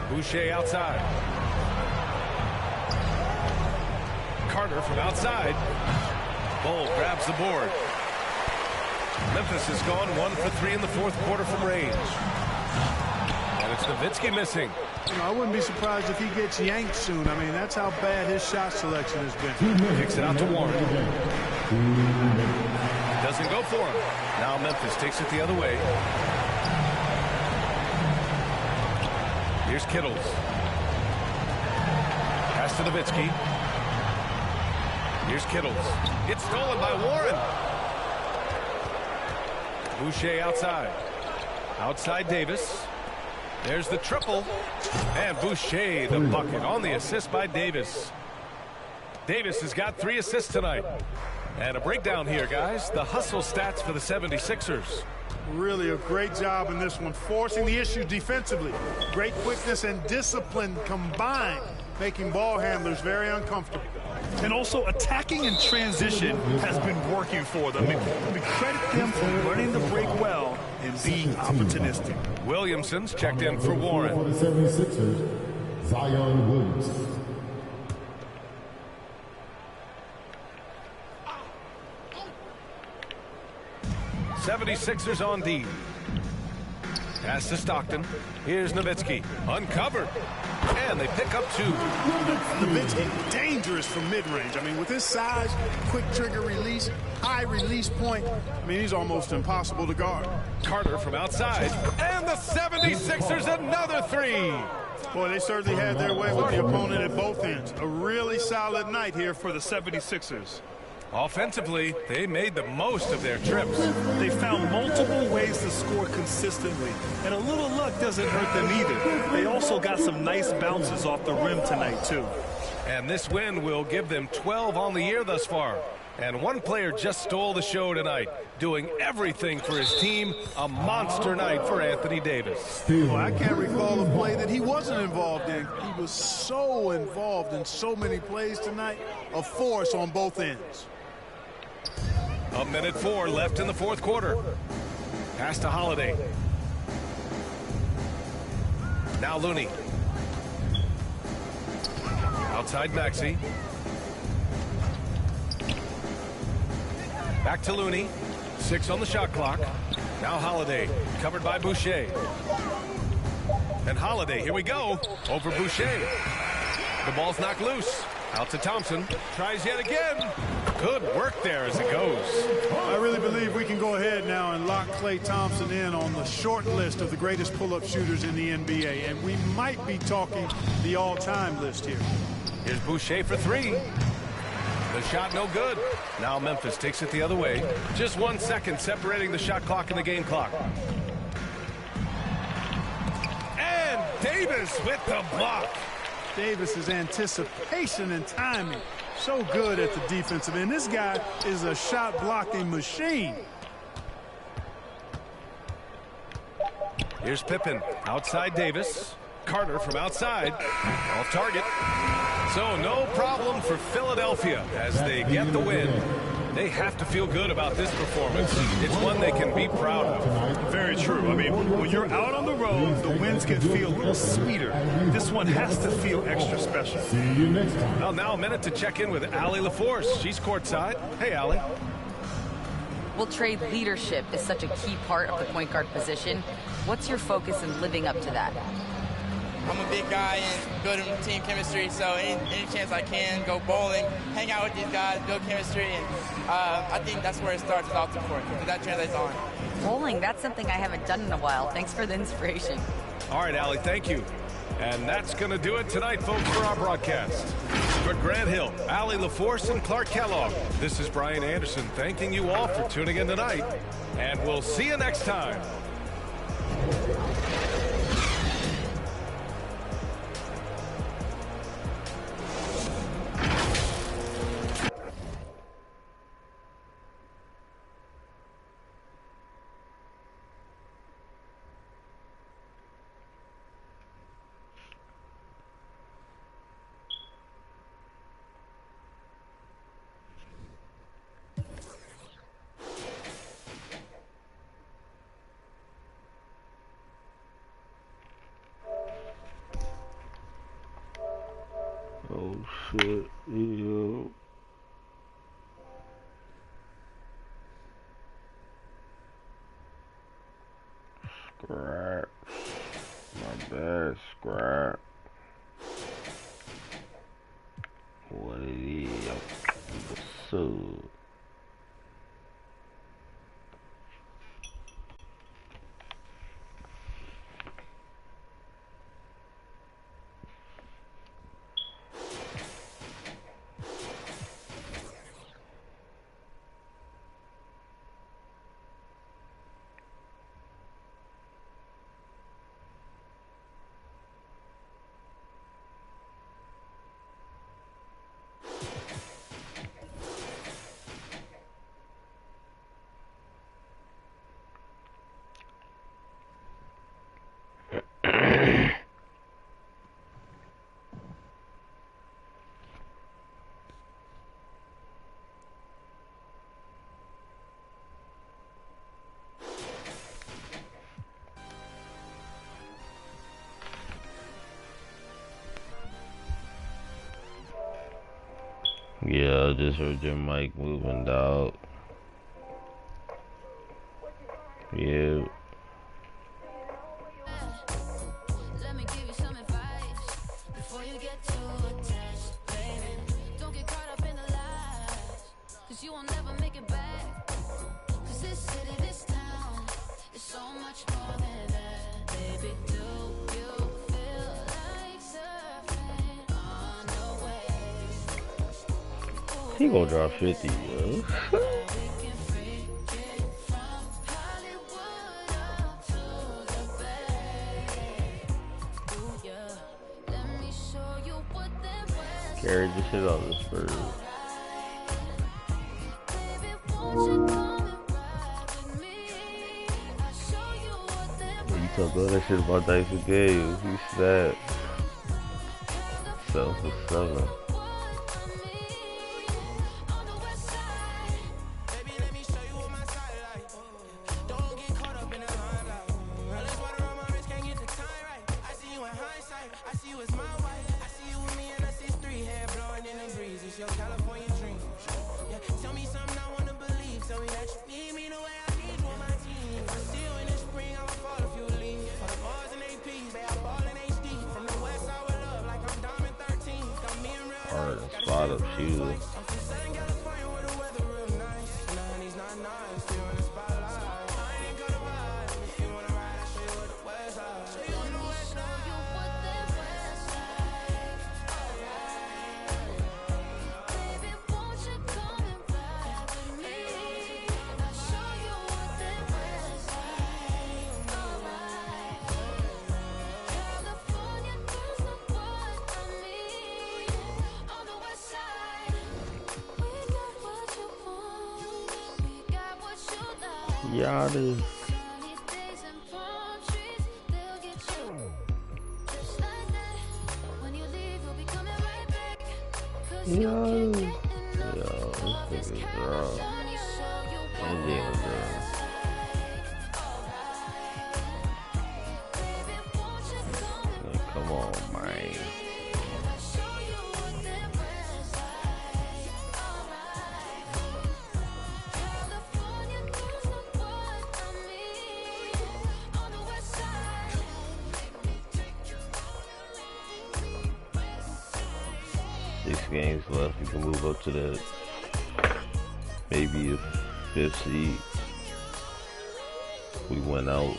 Boucher outside. Carter from outside. Bull grabs the board. Memphis has gone 1 for 3 in the fourth quarter from range. And it's Nowitzki missing. You know, I wouldn't be surprised if he gets yanked soon. I mean, that's how bad his shot selection has been. Kicks it out to Warren. Doesn't go for him. Now Memphis takes it the other way. Here's Kittles. Pass to Nowitzki. Here's Kittles. It's stolen by Warren. Boucher outside. Outside Davis. There's the triple. And Boucher, the bucket on the assist by Davis. Davis has got 3 assists tonight. And a breakdown here, guys. The hustle stats for the 76ers. Really a great job in this one, forcing the issue defensively. Great quickness and discipline combined, making ball handlers very uncomfortable. And also attacking in transition has been working for them. We credit them for running the break well and being opportunistic. Williamson's checked in for Warren. For the 76ers, Zion Williamson. '76ers on D. Pass to Stockton. Here's Nowitzki. Uncovered. And they pick up 2. Nowitzki, dangerous from mid-range. I mean, with his size, quick trigger release, high release point, I mean, he's almost impossible to guard. Carter from outside. And the 76ers another 3. Boy, they certainly had their way with the opponent at both ends. A really solid night here for the 76ers. Offensively, they made the most of their trips. They found multiple ways to score consistently, and a little luck doesn't hurt them either. They also got some nice bounces off the rim tonight, too. And this win will give them 12 on the year thus far. And one player just stole the show tonight, doing everything for his team. A monster night for Anthony Davis. Well, I can't recall a play that he wasn't involved in. He was so involved in so many plays tonight. A force on both ends. 1:04 left in the fourth quarter. Pass to Holiday. Now Looney. Outside Maxey. Back to Looney. 6 on the shot clock. Now Holiday. Covered by Boucher. And Holiday. Here we go. Over Boucher. The ball's knocked loose. Out to Thompson. Tries yet again. Good work there as it goes. I really believe we can go ahead now and lock Klay Thompson in on the short list of the greatest pull-up shooters in the NBA. And we might be talking the all-time list here. Here's Boucher for 3. The shot no good. Now Memphis takes it the other way. Just 1 second separating the shot clock and the game clock. And Davis with the block. Davis's anticipation and timing, so good at the defensive end. This guy is a shot blocking machine. Here's Pippen. Outside Davis. Carter from outside. Off target. So no problem for Philadelphia as they get the win. They have to feel good about this performance. It's one they can be proud of. Very true. I mean, when you're out on the road, the wins can feel a little sweeter. This one has to feel extra special. See you next time. Well, now a minute to check in with Allie LaForce. She's courtside. Hey, Allie. Well, Trey, leadership is such a key part of the point guard position. What's your focus in living up to that? I'm a big guy and building team chemistry, so any chance I can, go bowling, hang out with these guys, build chemistry, and I think that's where it starts with ultimate court, because that translates on. Bowling, that's something I haven't done in a while. Thanks for the inspiration. All right, Allie, thank you. And that's going to do it tonight, folks, for our broadcast. For Grant Hill, Allie LaForce, and Clark Kellogg, this is Brian Anderson thanking you all for tuning in tonight, and we'll see you next time. Oh shit, yo. Scrap. My bad, scrap. What it is? What's up? Yeah, I just heard your mic moving, dog. Yeah. Let me give you some advice before you get too attached, baby. Don't get caught up in the lies, cause you will never make it back. Cause this city, this town is so much more than that, baby. Do you feel like surfing on the wave? Ooh, He gonna drop 50, yo. Carry the shit out of this bird. You talk all that shit about Dyson Gale. He's that. 7 for 7. Spot up shooter. Yada. Yo, this nigga's raw. Indiana girl. Like, come on, man. Games left, we can move up to the maybe a 5th seed. We went out.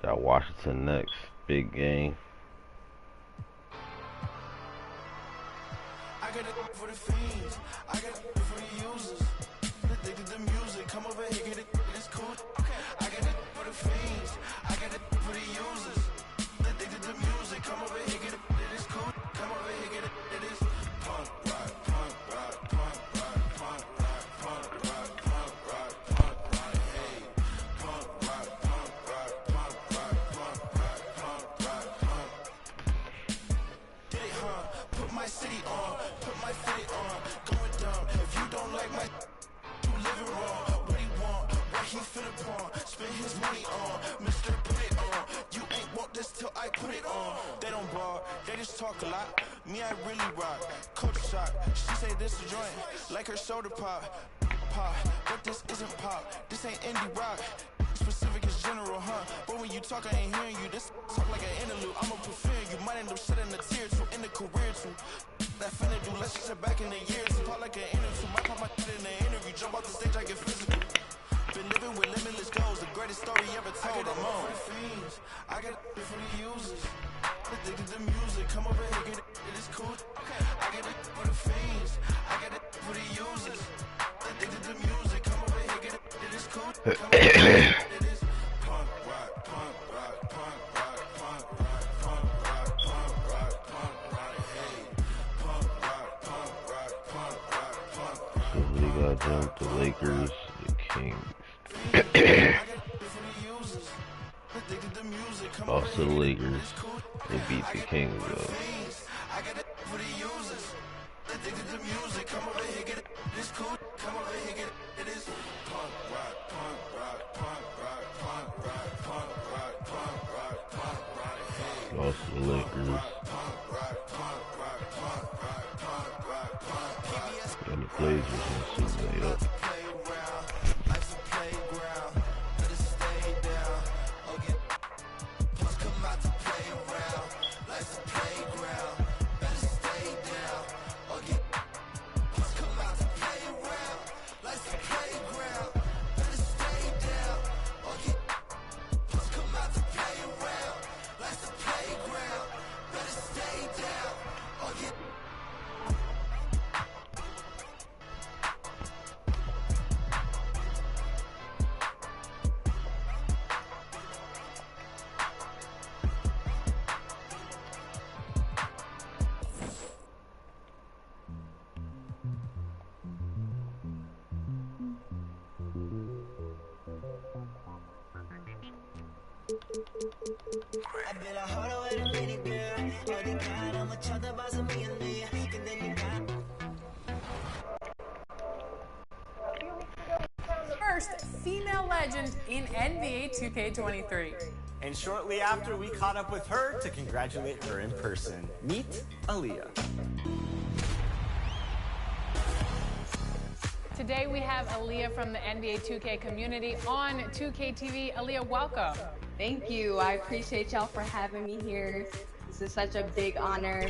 Got Washington next, big game. I got it for the fiends, I got it for the users. Addicted to music, come over here, get it, it's cool. I got it for the fiends, I got it for the users. Addicted to music, come over here, get it, it's cool. Come over here, get it, it is punk rock, punk rock, punk rock, punk rock, punk rock, punk rock, punk rock, hey. Punk rock, punk rock, punk rock, punk rock, punk rock, punk. Did it, huh? Put my city on, put my fitty on, going dumb. If you don't like my you living wrong, what he want, what he finna pawn, spend his money on, Mr. Put it on, you ain't want this till I put it on. They don't bar, they just talk a lot, me I really rock, coach shot, she say this a joint, like her soda pop, but this isn't pop, this ain't indie rock, specific is general, huh, but when you talk I ain't hearing you, this talk like an interlude, I'ma prefer you, might end up shedding a tear too, in the career too. That finna do, let's just sit back in the years. Part like an interview, might pop my shit in the interview. Jump off the stage, I get physical. Been living with limitless goals, the greatest story ever told. I'm on. I got it for the users. Addicted to music, come over here, get it, it is cool. I got it for the fiends, I got it for the users. Addicted to music, come over here, get it, it is cool. Come over here, it is punk rock, punk rock, punk rock, punk rock, punk rock, punk rock, punk rock, hey. We got them, the Lakers, the Kings. Lost to the Lakers. They beat the Kings though. Lost to the Lakers. And the Blazers and Super made up. First female legend in NBA 2K23. And shortly after, we caught up with her to congratulate her in person. Meet Aaliyah. Today we have Aaliyah from the NBA 2K community on 2K TV. Aaliyah, welcome. Thank you. I appreciate y'all for having me here. This is such a big honor.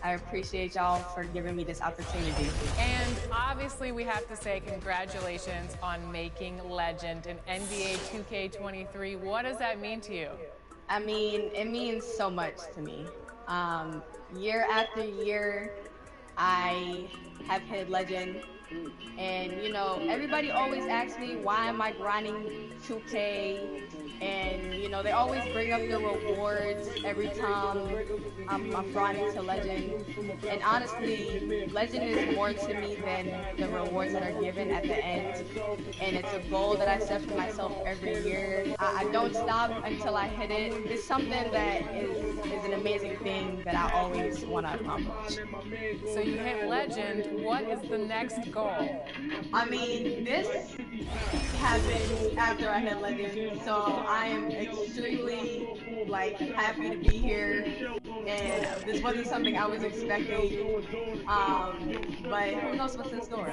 I appreciate y'all for giving me this opportunity. And obviously we have to say congratulations on making legend in NBA 2K23. What does that mean to you? I mean, it means so much to me. Year after year, I have hit legend. And, you know, everybody always asks me, why am I grinding 2K? And, you know, they always bring up the rewards every time I'm grinding to legend. And honestly, legend is more to me than the rewards that are given at the end. And it's a goal that I set for myself every year. I don't stop until I hit it. It's something that is an amazing thing that I always want to accomplish. So you hit legend. What is the next goal? I mean, this happened after I hit legend, so I am extremely happy to be here. And this wasn't something I was expecting, but who knows what's in store?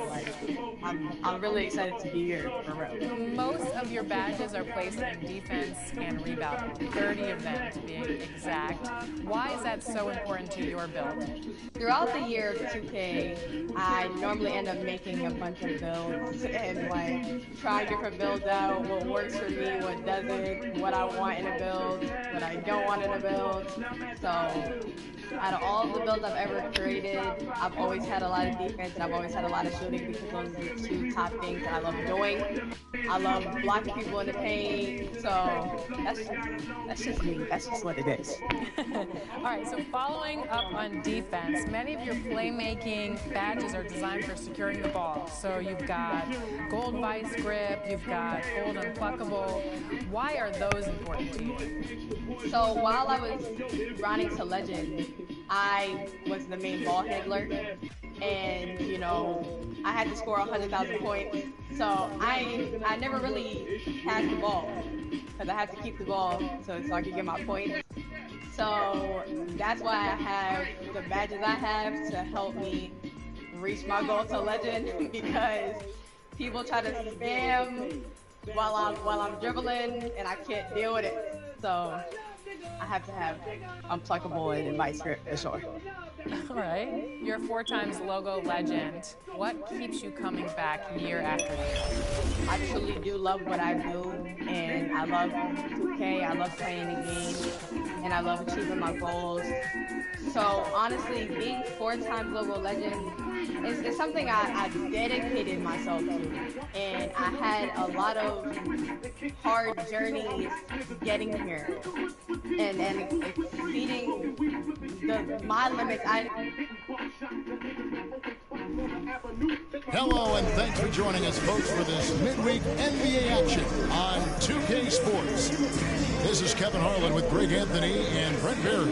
I'm really excited to be here for real. Most of your badges are placed in defense and rebound, 30 of them to be exact. Why is that so important to your build? Throughout the year of 2K, I normally end up making a bunch of builds and trying different builds out, what works for me, what doesn't, what I want in a build, what I don't want in a build. So out of all of the builds I've ever created, I've always had a lot of defense and I've always had a lot of shooting because those are the two top things that I love doing. I love blocking people in the paint, so that's just me. That's just what it is. All right, so following up on defense, many of your playmaking badges are designed for securing the ball. So you've got gold vice grip, you've got gold unpluckable. Why are those important to you? So while I was grinding to legend, I was the main ball handler, and you know, I had to score 100,000 points. So I never really had the ball because I had to keep the ball so I could get my points. So that's why I have the badges I have to help me reach my goal to legend, because people try to spam while I'm dribbling and I can't deal with it. So I have to have unpluckable and vice grip for sure. All right. You're a 4x logo legend. What keeps you coming back year after year? I truly do love what I do, and I love 2K, I love playing the game, and I love achieving my goals. So honestly, being 4x logo legend is something I dedicated myself to, and I had a lot of hard journeys getting here and exceeding my limits. Hello, and thanks for joining us, folks, for this midweek NBA action on 2K Sports. This is Kevin Harlan with Greg Anthony and Brent Berry.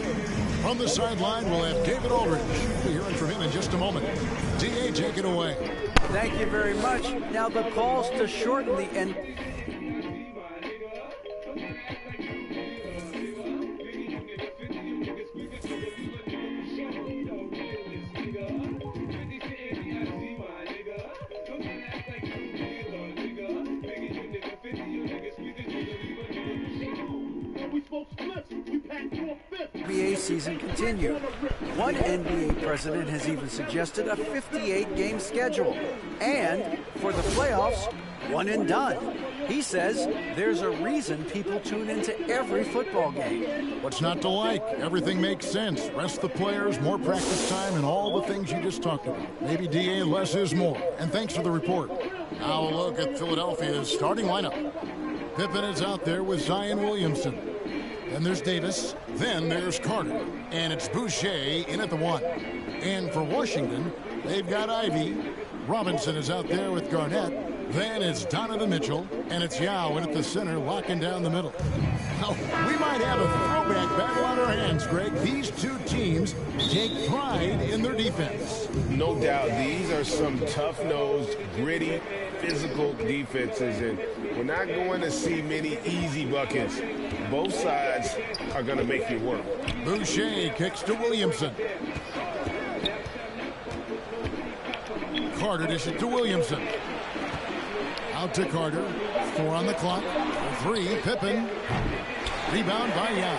From the sideline, we'll have David Aldridge. We'll be hearing from him in just a moment. DA, take it away. Thank you very much. Now the calls to shorten the end. NBA season continue. One NBA president has even suggested a 58-game schedule. And for the playoffs, one and done. He says there's a reason people tune into every football game. What's not to like? Everything makes sense. Rest the players, more practice time, and all the things you just talked about. Maybe, DA, less is more. And thanks for the report. Now a look at Philadelphia's starting lineup. Pippen is out there with Zion Williamson. Then there's Davis. Then there's Carter. And it's Boucher in at the 1. And for Washington, they've got Ivy. Robinson is out there with Garnett. Then it's Donovan Mitchell. And it's Yao in at the center, locking down the middle. Now, we might have a throwback battle on our hands, Greg. These two teams take pride in their defense. No doubt. These are some tough-nosed, gritty, physical defenses, and we're not going to see many easy buckets. Both sides are going to make you work. Boucher kicks to Williamson. Carter dishes to Williamson. Out to Carter. 4 on the clock. 3, Pippen. Rebound by Yao.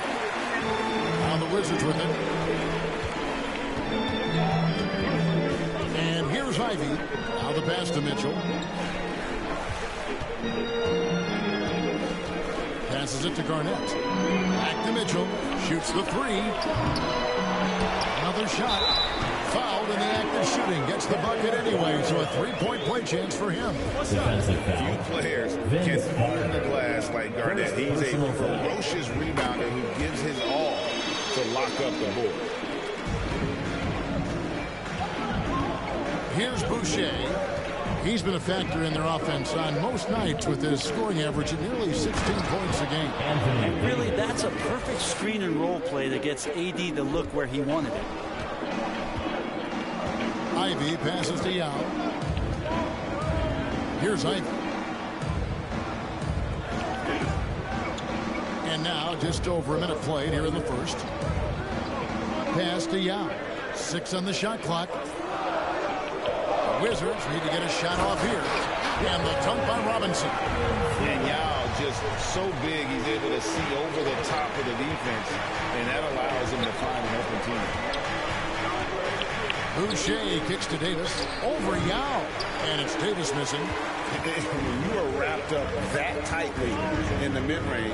Now the Wizards with it. And here's Ivy. Now the pass to Mitchell. Passes it to Garnett. Back to Mitchell. Shoots the 3. Another shot. Fouled in the act of shooting. Gets the bucket anyway, so a 3-point play chance for him. Few players can own the glass like Garnett. He's a ferocious rebounder who gives his all to lock up the board. Here's Boucher. He's been a factor in their offense on most nights with his scoring average at nearly 16 points a game. And really, that's a perfect screen and roll play that gets AD to look where he wanted it. Ivy passes to Yao. Here's Ivy. And now just over a minute played here in the first. Pass to Yao. 6 on the shot clock. Wizards need to get a shot off here. And the dunk by Robinson. And Yao just so big, he's able to see over the top of the defense, and that allows him to find an open team. Boucher kicks to Davis. Over Yao. And it's Davis missing. When you are wrapped up that tightly in the mid-range,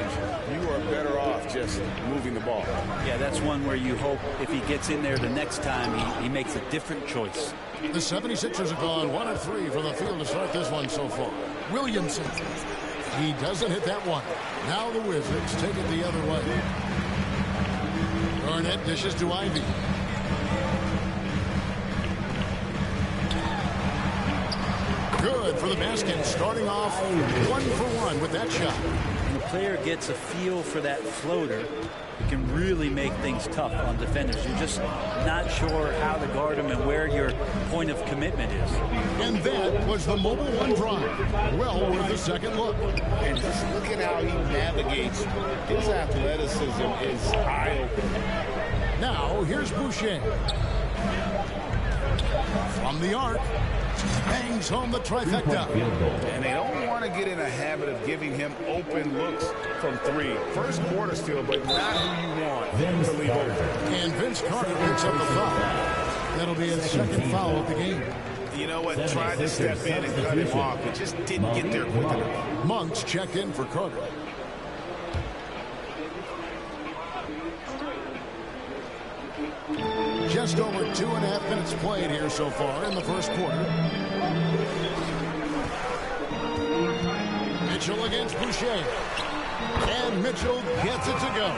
you are better off just moving the ball. Yeah, that's one where you hope if he gets in there the next time, he makes a different choice. The 76ers have gone 1 of 3 from the field to start this one so far. Williamson. He doesn't hit that one. Now the Wizards take it the other way. Garnett dishes to Ivy. Good for the basket, starting off 1 for 1 with that shot. When the player gets a feel for that floater, it can really make things tough on defenders. You're just not sure how to guard them and where your point of commitment is. And that was the Mobile One drive. Well worth a second look. And just look at how he navigates. His athleticism is eye-opening. Now, here's Boucher. From the arc. Bangs home the trifecta. And they don't want to get in a habit of giving him open looks from 3. First quarter still, but not who you want to leave open. And Vince Carter picks up the foul. That'll be his second foul of the game. You know what? Tried to step in and cut him off, but just didn't get there quick enough. Monks checked in for Carter. Just over 2.5 minutes played here so far in the first quarter. Mitchell against Boucher. And Mitchell gets it to go.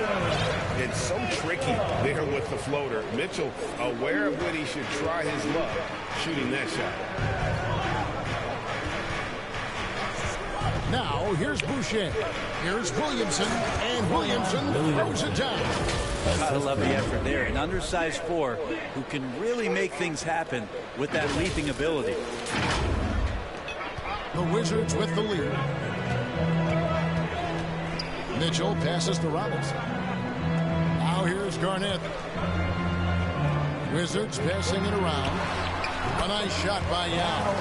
It's so tricky there with the floater. Mitchell aware of when he should try his luck shooting that shot. Now, here's Boucher. Here's Williamson. And Williamson throws it down. I love the effort there. An undersized 4 who can really make things happen with that leaping ability. The Wizards with the lead. Mitchell passes to Robinson. Now here's Garnett. Wizards passing it around. A nice shot by Yao.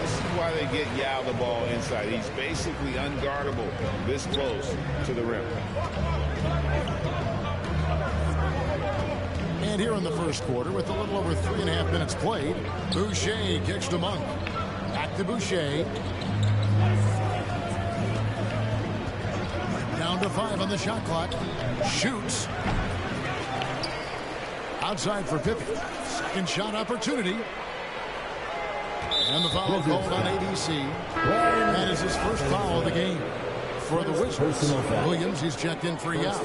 This is why they get Yao the ball inside. He's basically unguardable this close to the rim. And here in the first quarter, with a little over 3.5 minutes played, Boucher kicks to Monk. Back to Boucher. to 5 on the shot clock. Shoots. Outside for Pippen. Second shot opportunity. And the foul called on ADC. That is his first foul of the game for the Wizards. Williams, he's checked in for Young.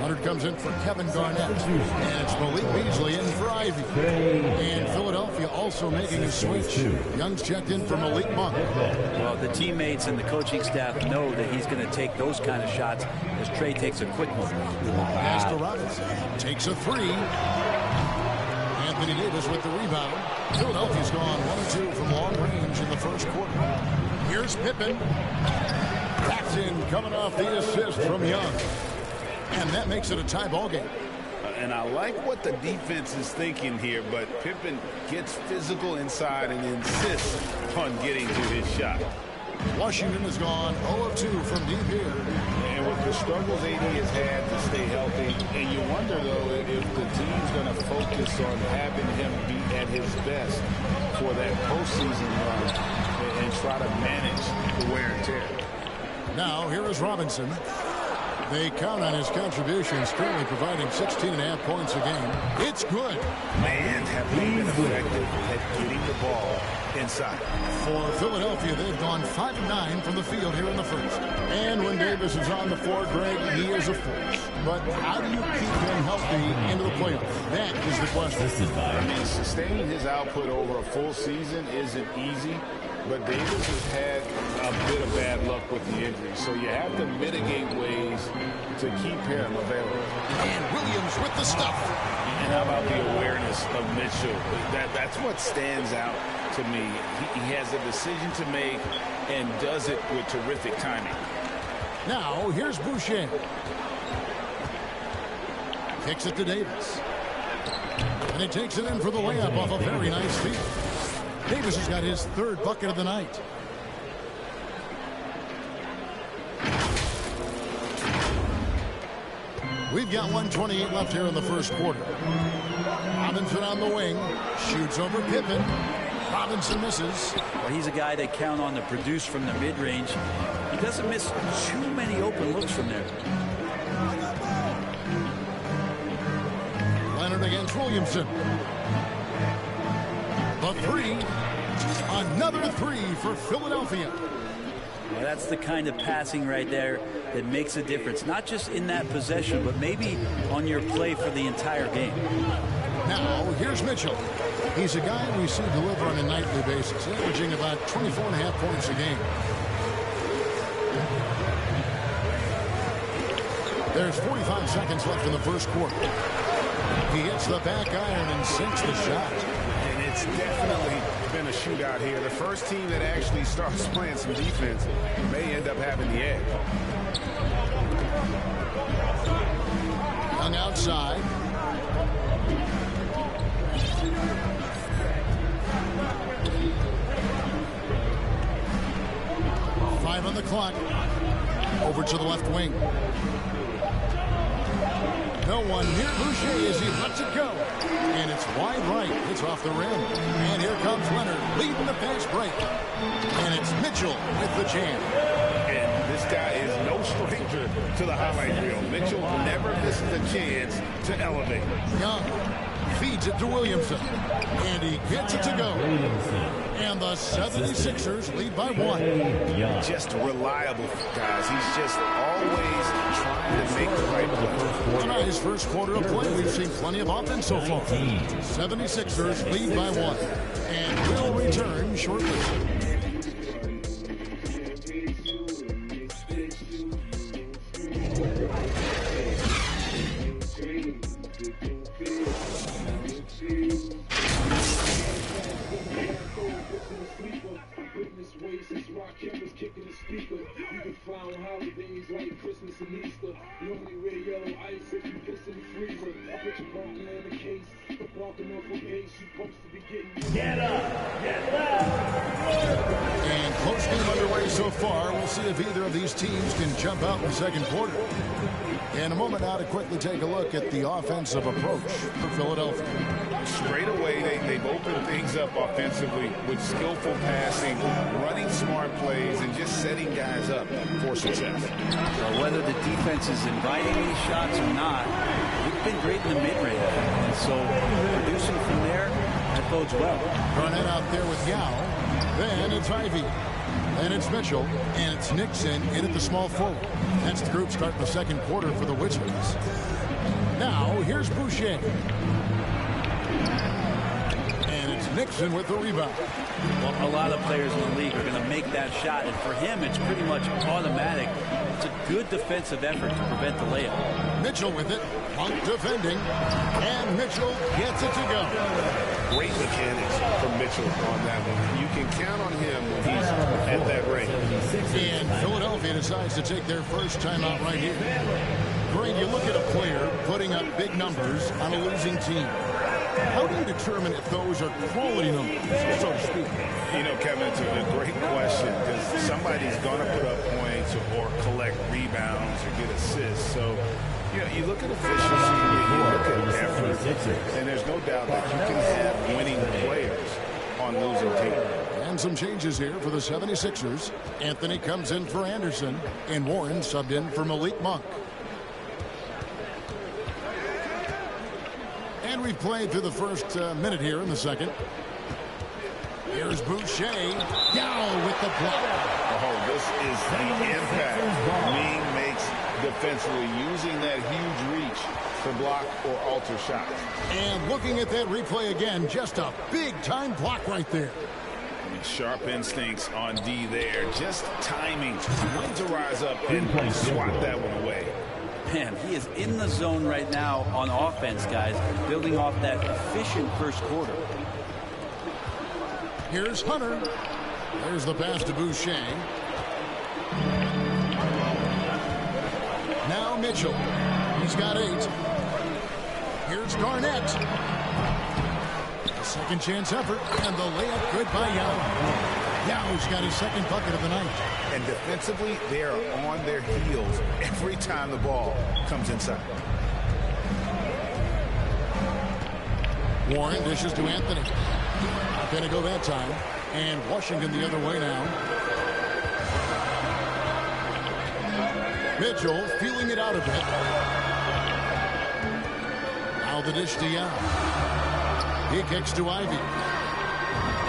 Leonard comes in for Kevin Garnett. And it's Malik Beasley in for Ivy. And Philadelphia also making a switch. Young's checked in for Malik Monk. Well, the teammates and the coaching staff know that he's going to take those kind of shots as Trey takes a quick one. Pass to Robinson. Takes a 3. Anthony Davis with the rebound. Philadelphia's gone 1 of 2 from long range in the first quarter. Here's Pippen. Paxton coming off the assist from Young. And that makes it a tie ball game. And I like what the defense is thinking here, but Pippen gets physical inside and insists on getting to his shot. Washington has gone 0 of 2 from deep here. And with the struggles AD has had to stay healthy, and you wonder, though, if the team's going to focus on having him be at his best for that postseason run and try to manage the wear and tear. Now, here is Robinson. They count on his contributions, currently providing 16.5 points a game. It's good. Man, have they been effective at getting the ball inside. For Philadelphia, they've gone 5 of 9 from the field here in the first. And when Davis is on the floor, Greg, he is a force. But how do you keep him healthy into the playoffs? That is the question. I mean, sustaining his output over a full season isn't easy. But Davis has had a bit of bad luck with the injury, so you have to mitigate ways to keep him available. And Williams with the stuff. And how about the awareness of Mitchell? That's what stands out to me. He has a decision to make and does it with terrific timing. Now, here's Boucher. Kicks it to Davis. And he takes it in for the layup off a very nice feed. Davis has got his 3rd bucket of the night. We've got 1:28 left here in the first quarter. Robinson on the wing. Shoots over Pippen. Robinson misses. Well, he's a guy they count on to produce from the mid-range. He doesn't miss too many open looks from there. Leonard against Williamson. The 3. Another 3 for Philadelphia. Well, that's the kind of passing right there that makes a difference. Not just in that possession, but maybe on your play for the entire game. Now, here's Mitchell. He's a guy we see deliver on a nightly basis, averaging about 24.5 points a game. There's 45 seconds left in the first quarter. He hits the back iron and sinks the shot. And it's definitely been a shootout here. The first team that actually starts playing some defense may end up having the edge. Young outside. Five on the clock. Over to the left wing. No one near Boucher as he lets it go. And it's wide right. It's off the rim. And here comes Leonard leading the fast break. And it's Mitchell with the jam. And this guy is no stranger to the highlight reel. Mitchell never misses a chance to elevate. Young feeds it to Williamson. And he gets it to go. And the 76ers lead by 1. Just reliable, guys. He's just always trying to make the right play. Tonight, his first quarter of play, we've seen plenty of offense so far. 76ers lead by 1. And will return shortly. And close game underway so far. We'll see if either of these teams can jump out in the second quarter. In a moment now to quickly take a look at the offensive approach for Philadelphia. Straight away, they've opened things up offensively with skillful passing, running smart plays, and just setting guys up for success. Well, whether the defense is inviting these shots or not, we've been great in the mid-range. And so producing from there, that bodes well. Garnett out there with Yao. Then it's Ivy. Then it's Mitchell. And it's Nixon in at the small forward. That's the group starting the second quarter for the Wizards. Now, here's Boucher. And it's Nixon with the rebound. Well, a lot of players in the league are going to make that shot, and for him, it's pretty much automatic. It's a good defensive effort to prevent the layup. Mitchell with it. Monk defending. And Mitchell gets it to go. Great mechanics from Mitchell on that one. You can count on him when he's at that range. And Philadelphia decides to take their first timeout right here. Greg, you look at a player putting up big numbers on a losing team. How do you determine if those are quality numbers, so to speak? You know, Kevin, it's a great question because somebody's going to put up points or collect rebounds or get assists. So, you know, you look at efficiency, you look at effort, and there's no doubt that you can have winning players on losing teams. And some changes here for the 76ers. Anthony comes in for Anderson, and Warren subbed in for Malik Monk. And we've played through the first minute here in the second. Here's Boucher. Yao with the block. Oh, this is the impact Ming makes defensively, using that huge reach to block or alter shots. And looking at that replay again, just a big-time block right there. Sharp instincts on D there. Just timing when to rise up and swat that one away. Man, he is in the zone right now on offense, guys, building off that efficient first quarter. Here's Hunter. There's the pass to Boucher. Now Mitchell. He's got 8. Here's Garnett. A second chance effort, and the layup good by Yao. Yao's got his second bucket of the night. And defensively, they are on their heels every time the ball comes inside. Warren dishes to Anthony. Not going to go that time. And Washington the other way now. Mitchell feeling it out a bit. Now the dish to Yao. He kicks to Ivy.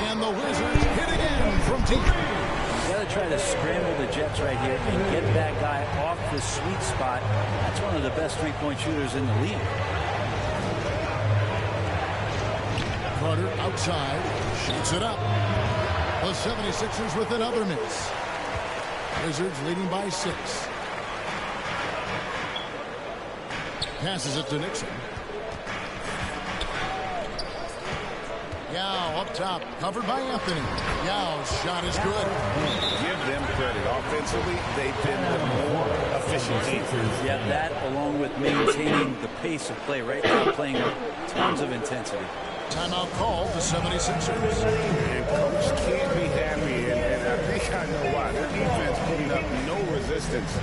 And the Wizards hit again from deep. You got to try to scramble the Jets right here and get that guy off the sweet spot. That's one of the best three-point shooters in the league. Carter outside, shoots it up. The 76ers with another miss. Wizards leading by 6. Passes it to Nixon. Yao up top, covered by Anthony. Yao's shot is good. Give them credit. Offensively, they've been the more efficient team. Yeah, that along with maintaining the pace of play right now, playing with tons of intensity. Timeout called the 76ers. And coach can't be happy, and I think I know why. Their defense putting up no resistance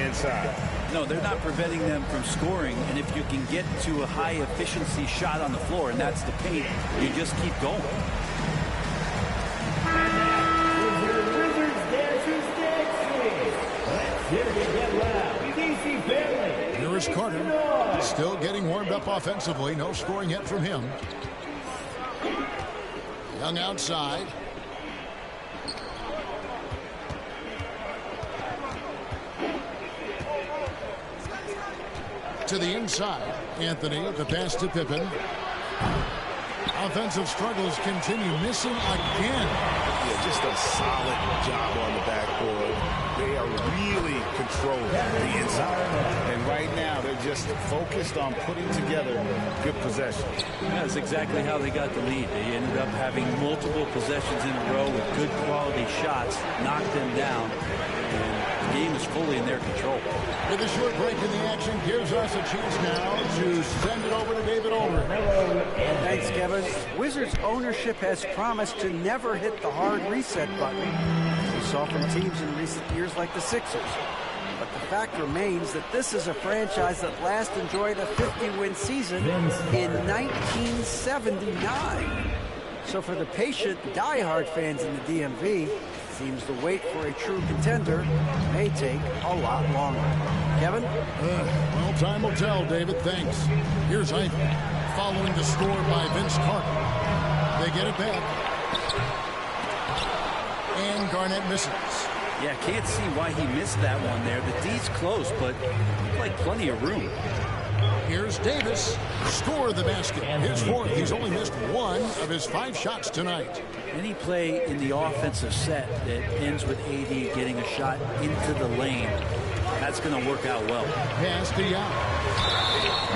inside. No, they're not preventing them from scoring, and if you can get to a high-efficiency shot on the floor, and that's the paint, you just keep going. Here is Carter, still getting warmed up offensively. No scoring yet from him. Young outside. To the inside. Anthony, the pass to Pippen. Offensive struggles continue. Missing again. Yeah, just a solid job on the backboard. They are really controlling the inside. And right now, they're just focused on putting together good possessions. That's exactly how they got the lead. They ended up having multiple possessions in a row with good quality shots, knocked them down, and the game is fully in their control. With a short break in the action, gives us a chance now to send it over to David Aldridge. Thanks, Kevin. Wizards ownership has promised to never hit the hard reset button we saw from teams in recent years like the Sixers. But the fact remains that this is a franchise that last enjoyed a 50-win season in 1979. So for the patient, diehard fans in the DMV, seems the wait for a true contender may take a lot longer. Kevin? Well, time will tell, David. Thanks. Here's Ivy following the score by Vince Carter. They get it back. And Garnett misses. Yeah, can't see why he missed that one there. The D's close, but like plenty of room. Here's Davis. Score the basket. His fourth. He's only missed one of his 5 shots tonight. Any play in the offensive set that ends with AD getting a shot into the lane, that's going to work out well. Pass to Young.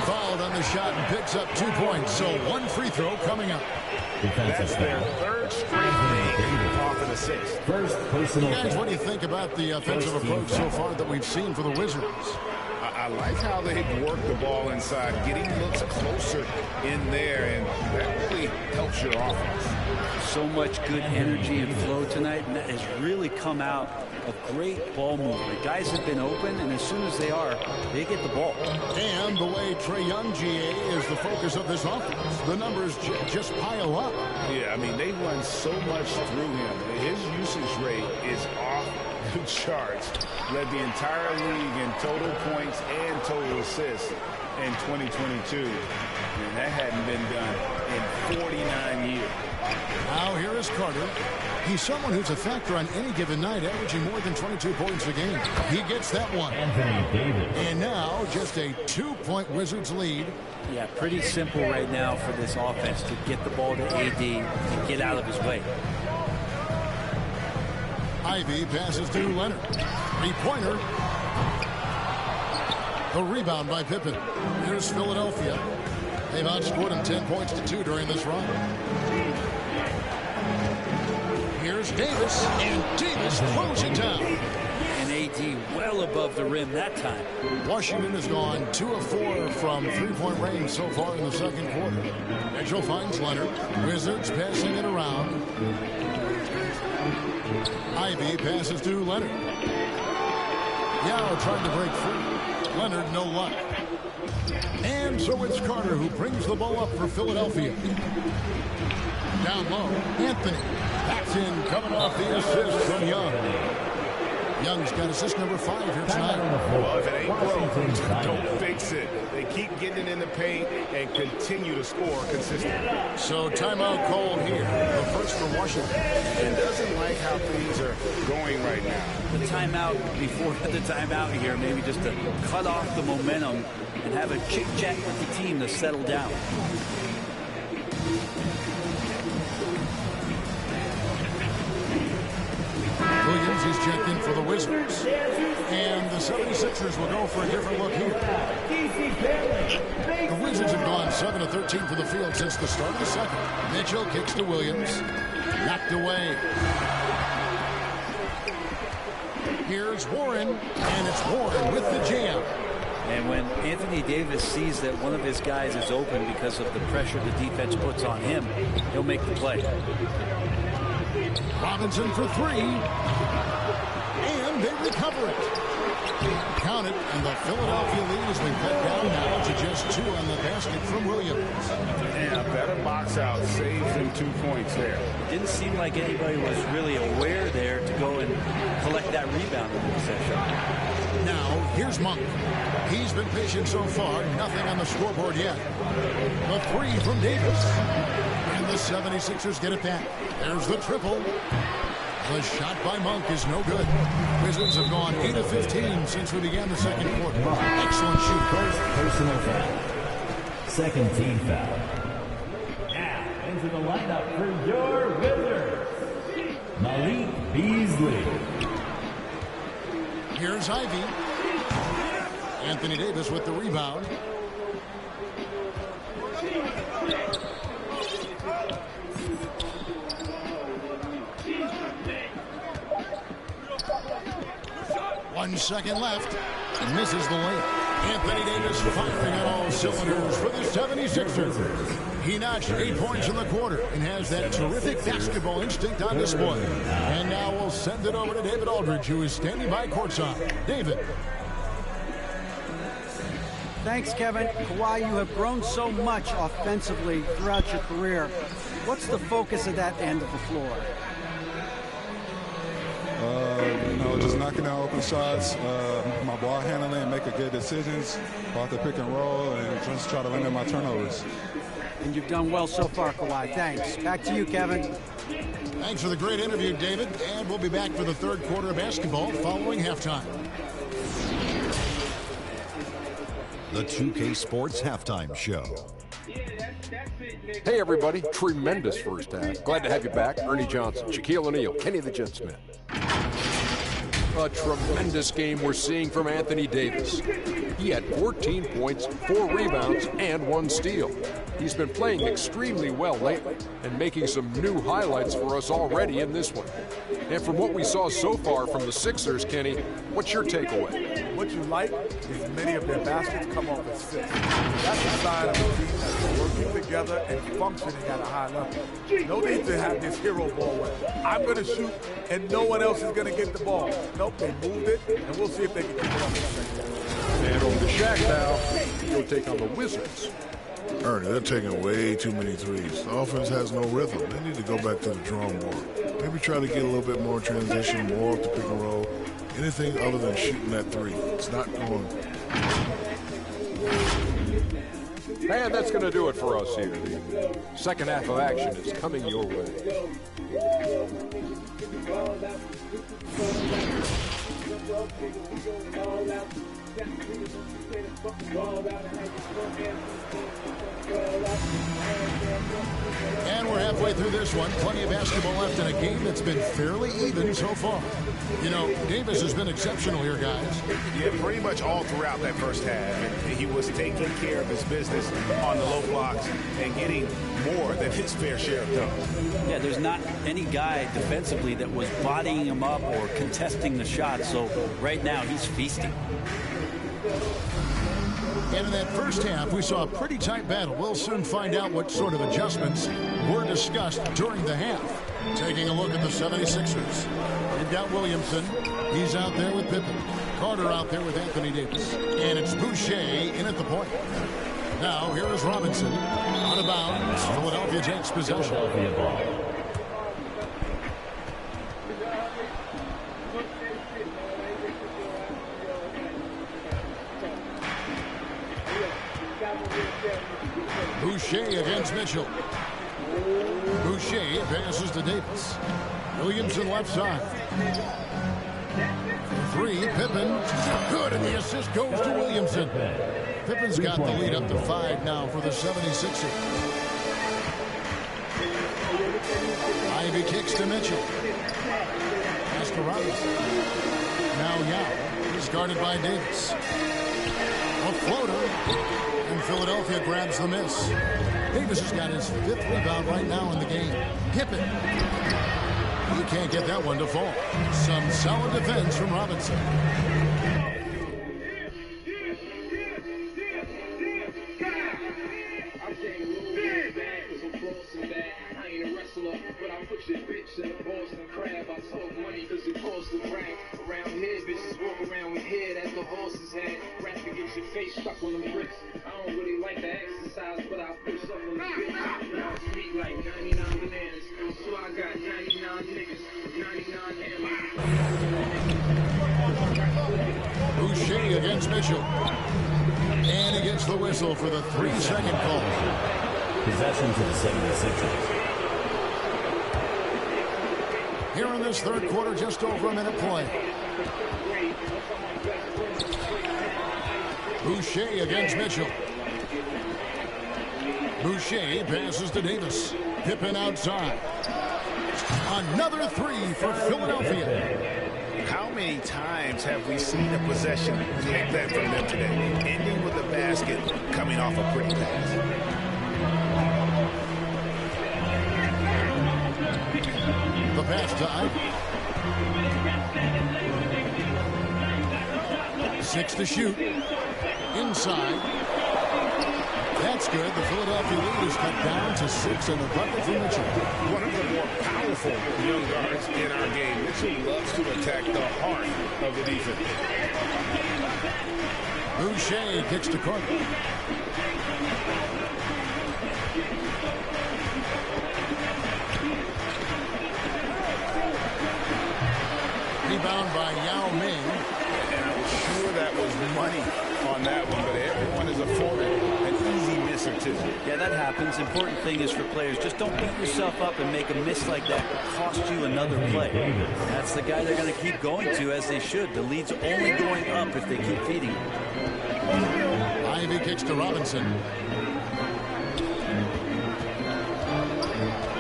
Fouled on the shot and picks up 2 points. So 1 free throw coming up. That's their 3rd straight game off an assist. First personal. Guys, what do you think about the offensive approach so far that we've seen for the Wizards? I like how they work the ball inside, getting looks closer in there, and that really helps your offense. So much good energy and flow tonight, and that has really come out of great ball movement. Guys have been open, and as soon as they are, they get the ball. And the way Trae Young, GA, is the focus of this offense. The numbers just pile up. Yeah, I mean, they run so much through him. His usage rate is off the charts. Led the entire league in total points and total assists in 2022. And that hadn't been done in 49 years. Now here is Carter. He's someone who's a factor on any given night, averaging more than 22 points a game. He gets that one. And now just a 2-point Wizards lead. Yeah, pretty simple right now for this offense to get the ball to AD and get out of his way. Ivy passes to Leonard. 3-pointer. The rebound by Pippen. Here's Philadelphia. They've outscored him 10 points to 2 during this run. Here's Davis, and Davis throws it down. And AD well above the rim that time. Washington has gone 2 of 4 from 3-point range so far in the second quarter. Mitchell finds Leonard. Wizards passing it around. Ivy passes to Leonard. Yao trying to break free. Leonard, no luck. And so it's Carter who brings the ball up for Philadelphia. Down low, Anthony. Backs in, coming off the assist from Young. Young's got assist number 5 here tonight. Well, if it ain't broke, don't fix it. They keep getting it in the paint and continue to score consistently. So timeout called here. The first for Washington. And doesn't like how things are going right now. The timeout before the timeout here, maybe just to cut off the momentum and have a chit-chat with the team to settle down. Williams is checked in for the Wizards. And the 76ers will go for a different look here. The Wizards have gone 7 of 13 from the field since the start of the second. Mitchell kicks to Williams. Knocked away. Here's Warren. And it's Warren with the jam. And when Anthony Davis sees that one of his guys is open because of the pressure the defense puts on him, he'll make the play. Robinson for 3. And they recover it. Count it, and the Philadelphia lead has been cut down now to just 2 on the basket from Williams. And a better box out saves them 2 points there. Didn't seem like anybody was really aware there to go and collect that rebound in the possession. Now, here's Monk. He's been patient so far. Nothing on the scoreboard yet. The 3 from Davis. And the 76ers get it back. There's the triple. The shot by Monk is no good. Wizards have gone 8 of 15 since we began the second quarter. Excellent shoot. First personal foul. Second team foul. Now, into the lineup for your Wizards, Malik Beasley. Here's Ivy. Anthony Davis with the rebound. One second left. Misses the layup. Anthony Davis firing on all cylinders for the 76ers. He notched 8 points in the quarter and has that terrific basketball instinct on display. And now we'll send it over to David Aldridge, who is standing by courtside. David. Thanks, Kevin. Kawhi, you have grown so much offensively throughout your career. What's the focus of that end of the floor? Just knocking down open shots, my ball handling, making good decisions, off the pick and roll, and just try to limit my turnovers. And you've done well so far, Kawhi. Thanks. Back to you, Kevin. Thanks for the great interview, David. And we'll be back for the third quarter of basketball following halftime. The 2K Sports Halftime Show. Hey, everybody. Tremendous first half. Glad to have you back. Ernie Johnson, Shaquille O'Neal, Kenny the Jet Smith. A tremendous game we're seeing from Anthony Davis. He had 14 points, 4 rebounds, and 1 steal. He's been playing extremely well lately and making some new highlights for us already in this one. And from what we saw so far from the Sixers, Kenny, what's your takeaway? What you like is many of their baskets come off assists. That's a sign of a team that's working together and functioning at a high level. No need to have this hero ball where I'm going to shoot and no one else is going to get the ball. Nope, they moved it, and we'll see if they can keep it up in the second half. And over to Shaq now. He'll take on the Wizards. Ernie, they're taking way too many threes. The offense has no rhythm. They need to go back to the drawing board. Maybe try to get a little bit more transition, more off the pick and roll. Anything other than shooting that three. It's not going. And that's going to do it for us here. The second half of action is coming your way. And we're halfway through this one. Plenty of basketball left in a game that's been fairly even so far. You know, Davis has been exceptional here, guys. Yeah, pretty much all throughout that first half. He was taking care of his business on the low blocks and getting more than his fair share of dunks. Yeah, there's not any guy defensively that was bodying him up or contesting the shot, so right now he's feasting. And in that first half, we saw a pretty tight battle. We'll soon find out what sort of adjustments were discussed during the half. Taking a look at the 76ers. We've got Williamson. He's out there with Pippen. Carter out there with Anthony Davis. And it's Boucher in at the point. Now, here is Robinson. Out of bounds. Philadelphia takes possession. Philadelphia ball. Boucher against Mitchell. Boucher passes to Davis. Williamson left side. Three, Pippen. Good, and the assist goes to Williamson. Pippen's got the lead up to 5 now for the 76ers. Ivy kicks to Mitchell. Pass to Robinson. Now Yao. He's guarded by Davis. A floater. And Philadelphia grabs the miss. Davis has got his 5th rebound right now in the game. Pippen. He can't get that one to fall. Some solid defense from Robinson. Stuck on the bricks. I don't really like to exercise, but I push up on the bitch. Now I speak like 99 bananas. So I got 99 niggas, 99 Boucher against Mitchell. And he gets the whistle for the 3-second call. Possession to the 76ers. Here in this third quarter, just over a minute play. Boucher against Mitchell. Boucher passes to Davis. Pippen outside. Another 3 for Philadelphia. How many times have we seen a possession like that from them today? Ending with a basket, coming off a pretty pass. The pass to Ivy. 6 to shoot. Inside. That's good. The Philadelphia lead is cut down to 6 and a bucket for Mitchell. One of the more powerful young guards in our game. Mitchell loves to attack the heart of the defense. Boucher kicks to Carter. Rebound by Yao Ming. And I was sure that was money on that one, but everyone is afforded an easy miss or two. Yeah, that happens. Important thing is for players, just don't beat yourself up and make a miss like that cost you another play. That's the guy they're going to keep going to, as they should. The lead's only going up if they keep feeding him. Ivy kicks to Robinson.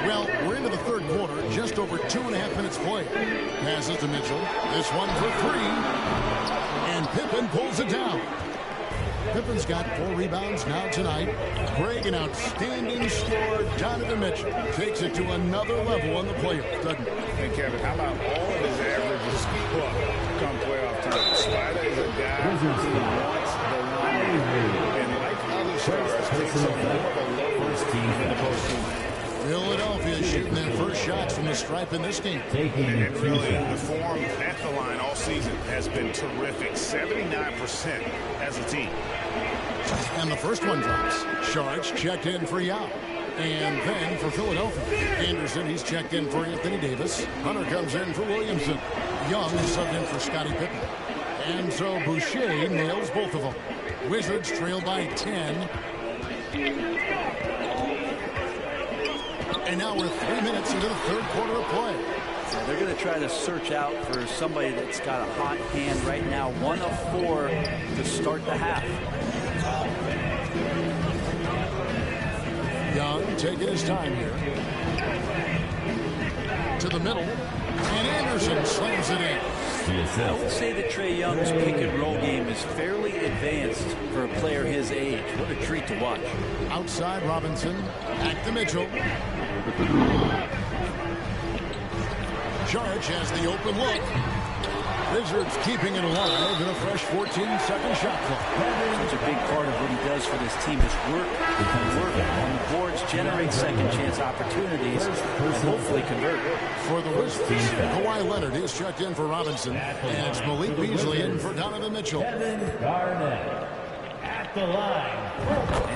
Well, we're into the third quarter, just over 2.5 minutes played. Passes to Mitchell. This one for 3. And Pippen pulls it down. Pippen's got 4 rebounds now tonight. Greg, an outstanding scorer. Donovan Mitchell takes it to another level in the playoffs, doesn't he? And Kevin, how about all of his averages come playoff time? Spider is a guy who wants the line. And like other stars, takes on more of a low team in the postseason. Philadelphia shooting their first shots from the stripe in this game. And really, the form at the line all season has been terrific. 79% as a team. And the first one drops. Sharks checked in for Yao. And then for Philadelphia, Anderson, he's checked in for Anthony Davis. Hunter comes in for Williamson. Young is subbed in for Scottie Pippen. And so Boucher nails both of them. Wizards trail by 10. And now we're 3 minutes into the third quarter of play. So they're going to try to search out for somebody that's got a hot hand right now. 1 of 4 to start the half. Young taking his time here. To the middle. And Anderson slams it in. I would say that Trae Young's pick and roll game is fairly advanced for a player his age. What a treat to watch. Outside Robinson. Back to Mitchell. Sharge has the open look. Wizards keeping it alive in a fresh 14-second shot clock. It's a big part of what he does for this team is work on the boards, generate second chance opportunities, and hopefully convert. For the Wizards, Kawhi Leonard is checked in for Robinson, and it's Malik Beasley in for Donovan Mitchell. Garnett at the line.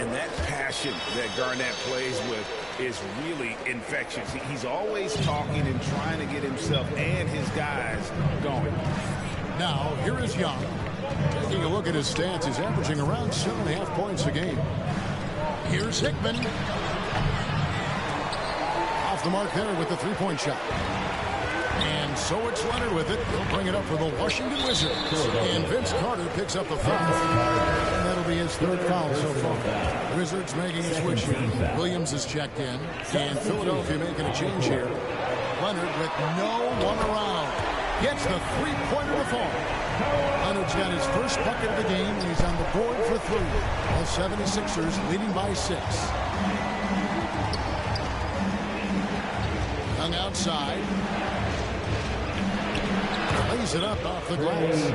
And that passion that Garnett plays with is really infectious. He's always talking and trying to get himself and his guys going. Now, here is Young. Taking a look at his stats, he's averaging around 7.5 points a game. Here's Hickman. Off the mark there with the three-point shot. And so it's Leonard with it. He'll bring it up for the Washington Wizards. And Vince Carter picks up the foul. And that'll be his third foul so far. Wizards making a switch here. Williams is checked in. And Philadelphia making a change here. Leonard with no one around. Gets the three-pointer to fall. Leonard's got his first bucket of the game, and he's on the board for 3. The 76ers leading by 6. Young outside. Lays it up off the glass.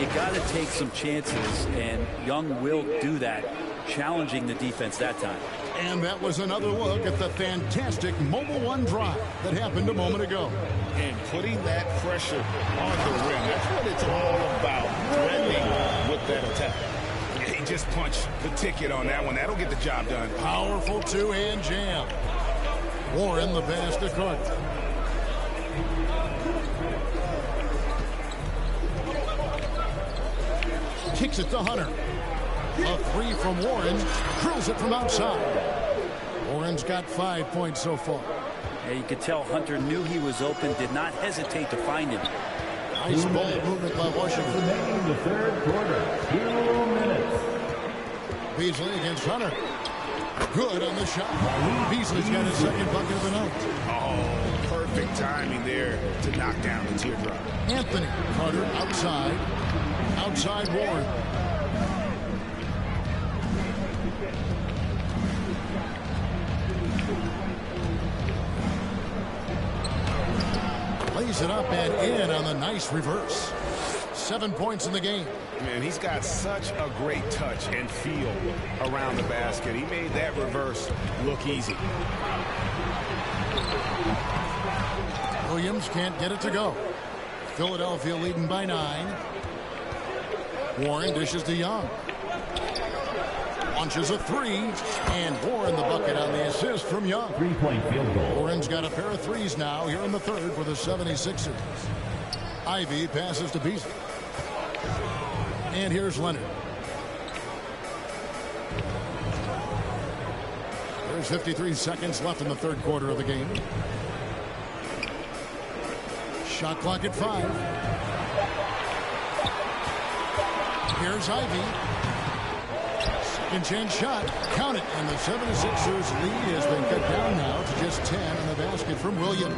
You got to take some chances, and Young will do that, challenging the defense that time. And that was another look at the fantastic Mobile One drive that happened a moment ago. And putting that pressure on the rim, that's what it's all about, threatening with that attack. He just punched the ticket on that one. That'll get the job done. Powerful two-hand jam. Warren the pass to Carter. Kicks it to Hunter. A 3 from Warren. Drills it from outside. Warren's got 5 points so far. Yeah, you could tell Hunter knew he was open, did not hesitate to find him. Nice ball movement by Washington. Remaining the third quarter. 0 minutes. Beasley against Hunter. Good on the shot. Beasley's got his second bucket of the night. Oh, perfect timing there to knock down the teardrop. Anthony Carter outside. Outside Warren. Lays it up and in on the nice reverse. 7 points in the game. Man, he's got such a great touch and feel around the basket. He made that reverse look easy. Williams can't get it to go. Philadelphia leading by 9. Warren dishes to Young. Launches a 3, and Warren the bucket on the assist from Young. 3-point field goal. Warren's got a pair of threes now here in the third for the 76ers. Ivy passes to Beasley. And here's Leonard. There's 53 seconds left in the third quarter of the game. Shot clock at 5. Here's Ivy. Second chance shot. Count it. And the 76ers lead has been cut down now to just 10 on the basket from Williams.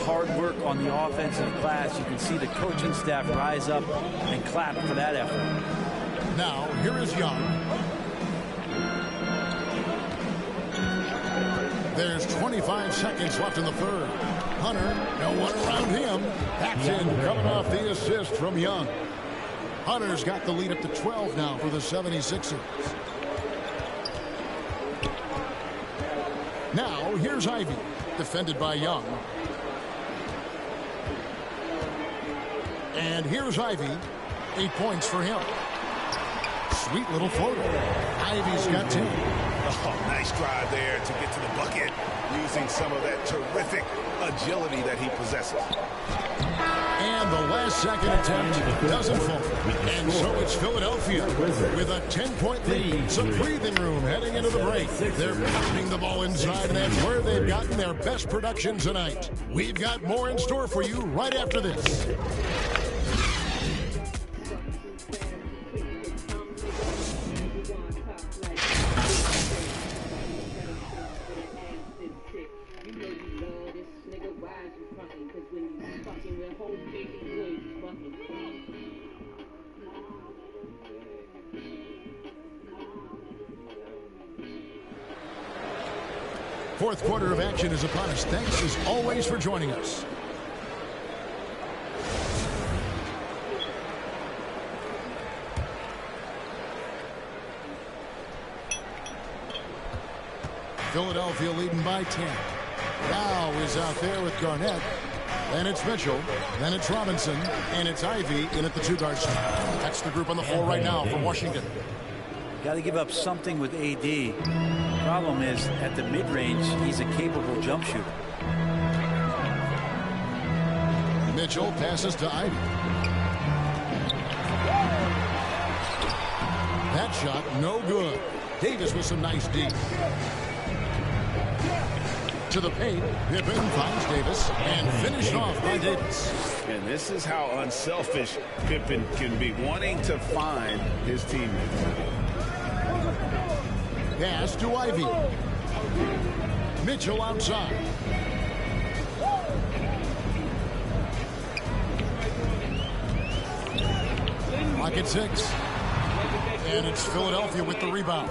Hard work on the offensive glass. You can see the coaching staff rise up and clap for that effort. Now, here is Young. There's 25 seconds left in the third. Hunter, no one around him. That's in, coming off the assist from Young. Hunter's got the lead up to 12 now for the 76ers. Now, here's Ivy, defended by Young. And here's Ivy. 8 points for him. Sweet little floater. Ivy's got 10. Oh, nice drive there to get to the bucket, using some of that terrific agility that he possesses. And the last second attempt doesn't fall. And so it's Philadelphia with a 10-point lead. Some breathing room heading into the break. They're pounding the ball inside, and that's where they've gotten their best production tonight. We've got more in store for you right after this. Fourth quarter of action is upon us. Thanks as always for joining us. Philadelphia leading by 10. Now is out there with Garnett. Then it's Mitchell. Then it's Robinson. And it's Ivy in at the 2-guard spot. That's the group on the floor right now for Washington. Got to give up something with AD. Problem is, at the mid-range, he's a capable jump shooter. Mitchell passes to Ivy. That shot, no good. Davis with some nice D. To the paint, Pippen finds Davis and finished off by Davis. And this is how unselfish Pippen can be, wanting to find his teammate. Pass to Ivy. Mitchell outside. Clock at 6. And it's Philadelphia with the rebound.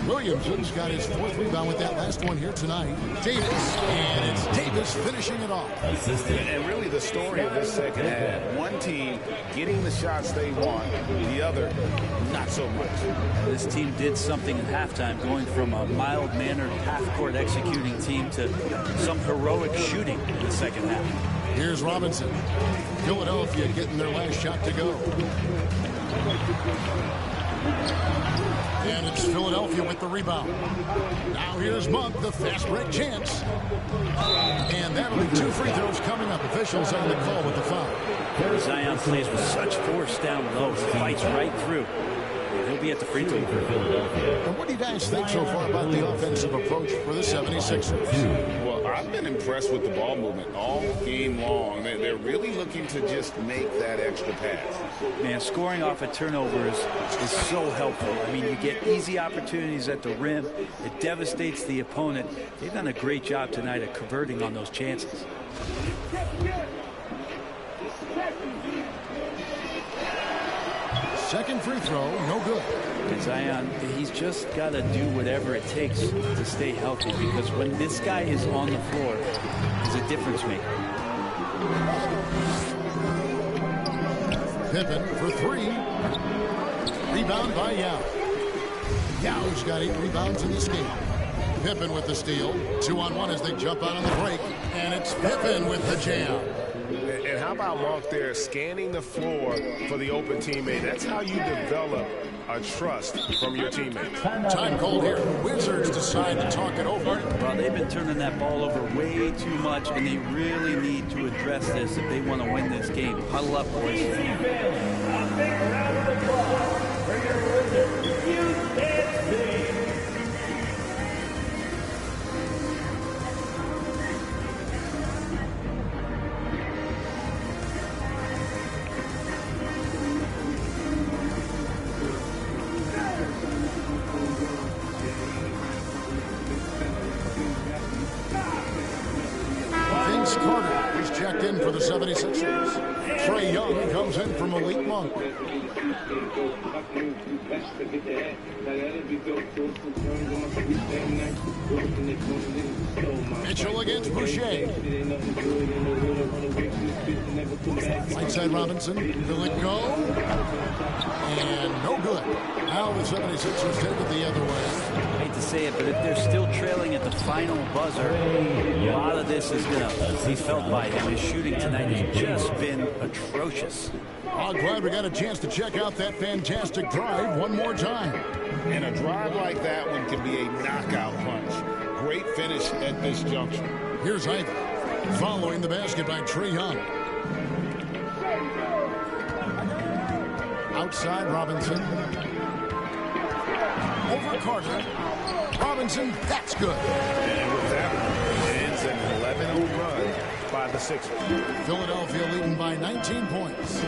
Williamson's got his 4th rebound with that last one here tonight. Davis, and it's Davis finishing it off. And really the story of this second half, one team getting the shots they want, the other not so much. This team did something at halftime, going from a mild-mannered half-court executing team to some heroic shooting in the second half. Here's Robinson. Philadelphia getting their last shot to go. And it's Philadelphia with the rebound. Now here's Monk, the fast break chance. And that'll be 2 free throws coming up. Officials on the call with the foul. Zion plays with such force down low. He fights right through. He'll be at the free throw for Philadelphia. And what do you guys think so far about the offensive approach for the 76ers? Well, I've been impressed with the ball movement all game long. They're really looking to just make that extra pass. Man, scoring off of turnovers is so helpful. I mean, you get easy opportunities at the rim. It devastates the opponent. They've done a great job tonight at converting on those chances. Second free throw, no good. And Zion, he's just got to do whatever it takes to stay healthy, because when this guy is on the floor, he's a difference maker. Pippen for three. Rebound by Yao. Yao's got 8 rebounds in this game. Pippen with the steal. 2-on-1 as they jump out on the break. And it's Pippen with the jam. And how about Monk there scanning the floor for the open teammate? That's how you develop a trust from your teammates. Time called here. The Wizards decide to talk it over. Well, they've been turning that ball over way too much, and they really need to address this if they want to win this game. Huddle up, boys. Checked in for the 76ers. Trae Young comes in from Malik Monk. Mitchell against Boucher. Right side Robinson. Will it go? And no good. Now the 76ers take it the other way. I hate to say it, but if they're still trailing at the final buzzer, a lot of this is going to be felt by him. His shooting tonight has just been atrocious. I'm glad we got a chance to check out that fantastic drive one more time. And a drive like that one can be a knockout punch. Great finish at this juncture. Here's Ivy following the basket by Trae Young. Outside Robinson. Over Carter. Robinson, that's good. And with that one, it ends an 11-0 run by the Sixers. Philadelphia leading by 19 points.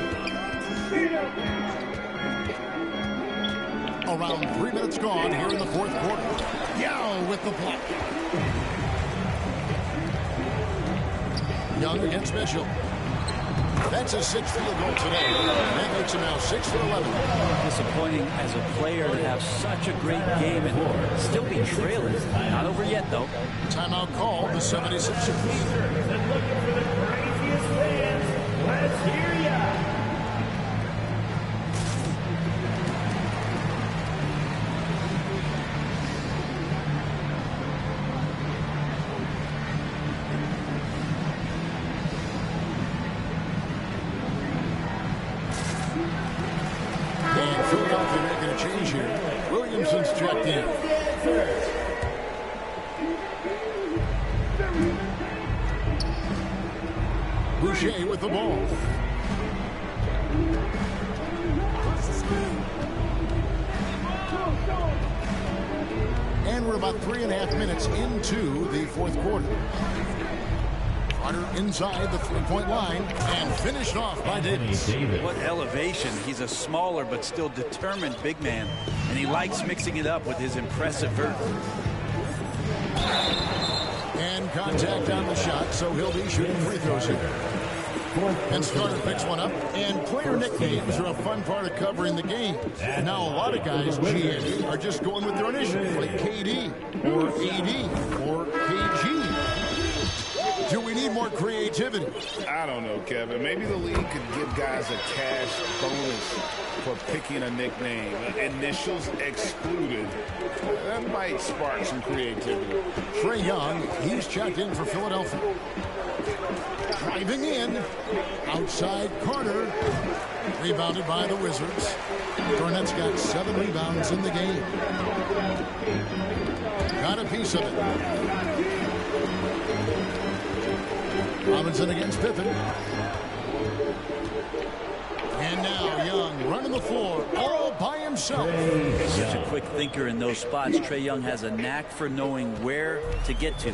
Around 3 minutes gone here in the fourth quarter. Yao with the block. Young against Mitchell. That's his 6th field goal today. That makes him now 6 for 11. Disappointing as a player to have such a great game and still be trailing. Not over yet, though. Timeout called the 76ers. Let's hear ya. And Philadelphia making a change here. Williamson's checked in. Boucher with the ball. And we're about 3.5 minutes into the fourth quarter. Carter inside the three-point line and finished off by Davis. What elevation. He's a smaller but still determined big man, and he likes mixing it up with his impressive vert. And contact on the shot, so he'll be shooting free throws here. And Carter picks one up. And player nicknames are a fun part of covering the game. Now a lot of guys, GN, are just going with their initials, like KD or AD or KG. Do we need more creativity? I don't know, Kevin. Maybe the league could give guys a cash bonus for picking a nickname. Initials excluded. That might spark some creativity. Trae Young, he's checked in for Philadelphia. Driving in. Outside Carter. Rebounded by the Wizards. Garnett's got 7 rebounds in the game. Got a piece of it. Robinson against Pippen. And now Young running the floor all by himself. Such a quick thinker in those spots. Trae Young has a knack for knowing where to get to.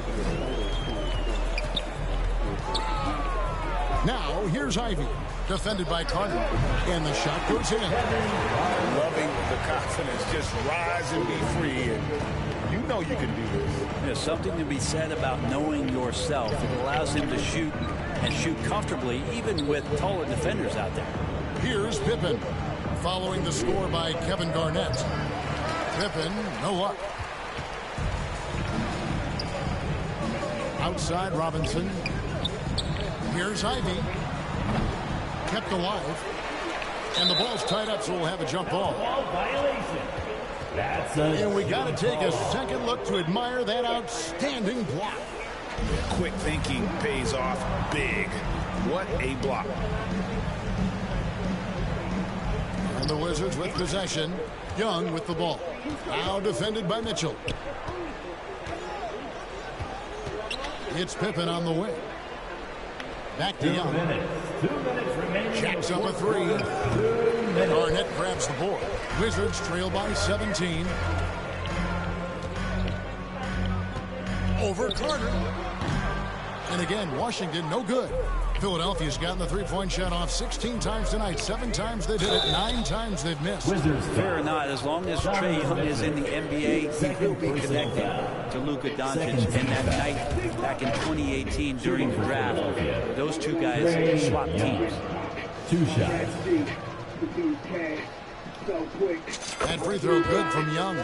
Now here's Ivy, defended by Carter, and the shot goes in. Loving the confidence, just rise and be free, and you know you can do this. There's something to be said about knowing yourself. It allows him to shoot and shoot comfortably, even with taller defenders out there. Here's Pippen, following the score by Kevin Garnett. Pippen, no luck. Outside Robinson. Here's Ivy. Kept alive. And the ball's tied up, so we'll have a jump ball. Violation. That's And we got to take a second look to admire that outstanding block. Quick thinking pays off big. What a block. And the Wizards with possession. Young with the ball. Now defended by Mitchell. It's Pippen on the way. Back to Young. 2 minutes remaining. Jacks up a three. Garnett grabs the board. Wizards trail by 17. Over Carter. And again, Washington no good. Philadelphia's gotten the three-point shot off 16 times tonight. 7 times they did it. 9 times they've missed. Fair or not, as long as Trae Young is in the NBA, he will be connected to Luka Doncic. And that night back in 2018 during the draft, those two guys swapped teams. 2 shots. That free throw good from Young.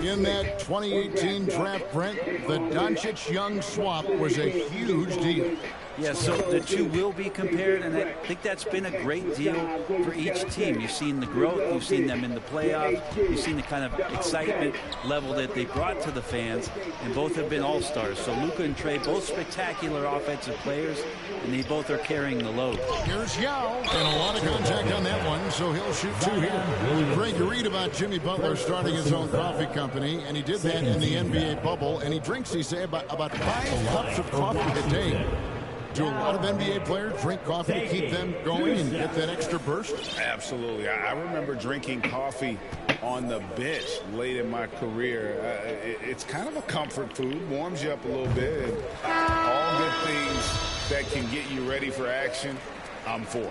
In that 2018 draft, Brent, the Doncic-Young swap was a huge deal. Yeah, so the two will be compared, and I think that's been a great deal for each team. You've seen the growth, you've seen them in the playoffs, you've seen the kind of excitement level that they brought to the fans, and both have been all-stars. So Luka and Trae, both spectacular offensive players, and they both are carrying the load. Here's Yao, and a lot of contact on that one, so he'll shoot 2 here. Greg, you read about Jimmy Butler starting his own coffee company, and he did that in the NBA bubble, and he drinks, he say, about 5 cups of coffee a day. Do a lot of NBA players drink coffee to keep them going and get that extra burst? Absolutely. I remember drinking coffee on the bench late in my career. It's kind of a comfort food, warms you up a little bit, and all good things that can get you ready for action, I'm for.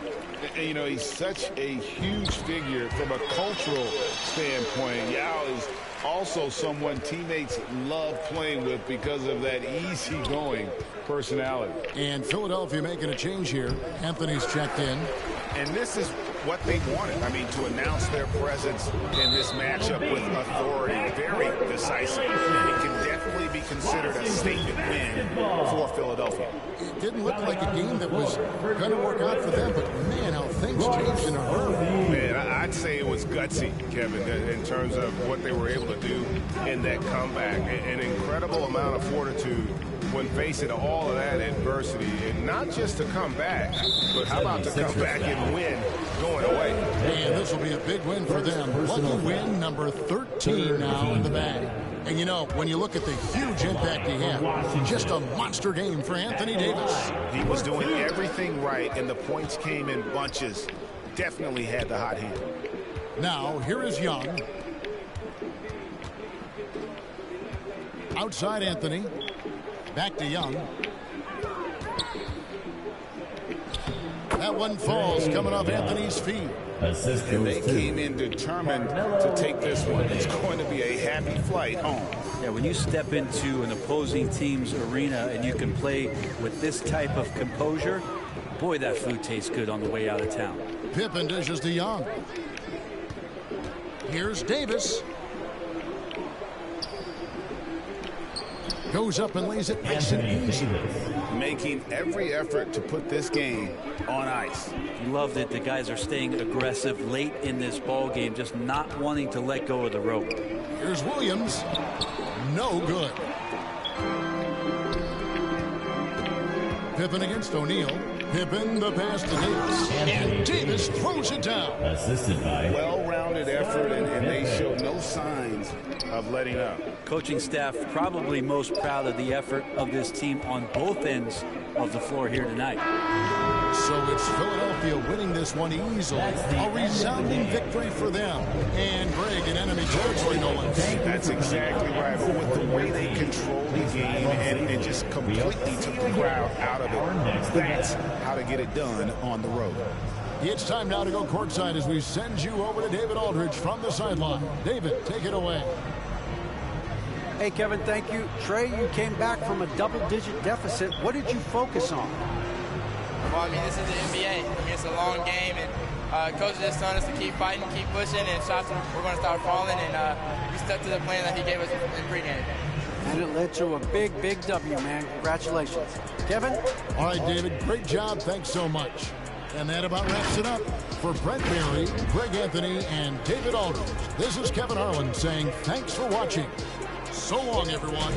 And, you know, he's such a huge figure from a cultural standpoint. Yao is also someone teammates love playing with because of that easygoing personality. And Philadelphia making a change here. Anthony's checked in. And this is what they wanted. I mean, to announce their presence in this matchup with authority. Very decisive. And it can definitely be considered a statement win for Philadelphia. It didn't look like a game that was going to work out for them, but man, how things changed in a hurry. Man, I'd say it was gutsy, Kevin, in terms of what they were able to do in that comeback. An incredible amount of fortitude when facing all of that adversity, and not just to come back, but how about to come back and win going away. And this will be a big win for them. Lucky win number 13 now in the bag. And you know, when you look at the huge impact he had, just a monster game for Anthony Davis. He was doing everything right, and the points came in bunches. Definitely had the hot hand. Now, here is Young. Outside Anthony. Back to Young. That one falls coming off Anthony's feet. And they came in determined to take this one. It's going to be a happy flight home. Yeah, when you step into an opposing team's arena and you can play with this type of composure, boy, that food tastes good on the way out of town. Pippen dishes to Young. Here's Davis. Goes up and lays it nice and easy. Making every effort to put this game on ice. Love that the guys are staying aggressive late in this ball game, just not wanting to let go of the rope. Here's Williams. No good. Pippen against O'Neal. Pippen the pass to Davis. And Davis throws it down. Assisted by well-rounded effort, and they showed no signs of letting up. Coaching staff probably most proud of the effort of this team on both ends of the floor here tonight. So it's Philadelphia winning this one easily. A resounding victory for them. And Greg in enemy territory, no one. That's exactly right. But with the way they controlled the game and just completely took the crowd out of it, that's how to get it done on the road. It's time now to go courtside as we send you over to David Aldridge from the sideline. David, take it away. Hey, Kevin, thank you. Trae, you came back from a double-digit deficit. What did you focus on? Well, I mean, this is the NBA. I mean, it's a long game, and Coach just telling us to keep fighting, keep pushing, and shots we're going to start falling, and we stuck to the plan that he gave us in pregame. And it led to a big, big W, man. Congratulations. Kevin? All right, David, great job. Thanks so much. And that about wraps it up. For Brent Berry, Greg Anthony, and David Aldridge, this is Kevin Harlan saying thanks for watching. So long, everyone.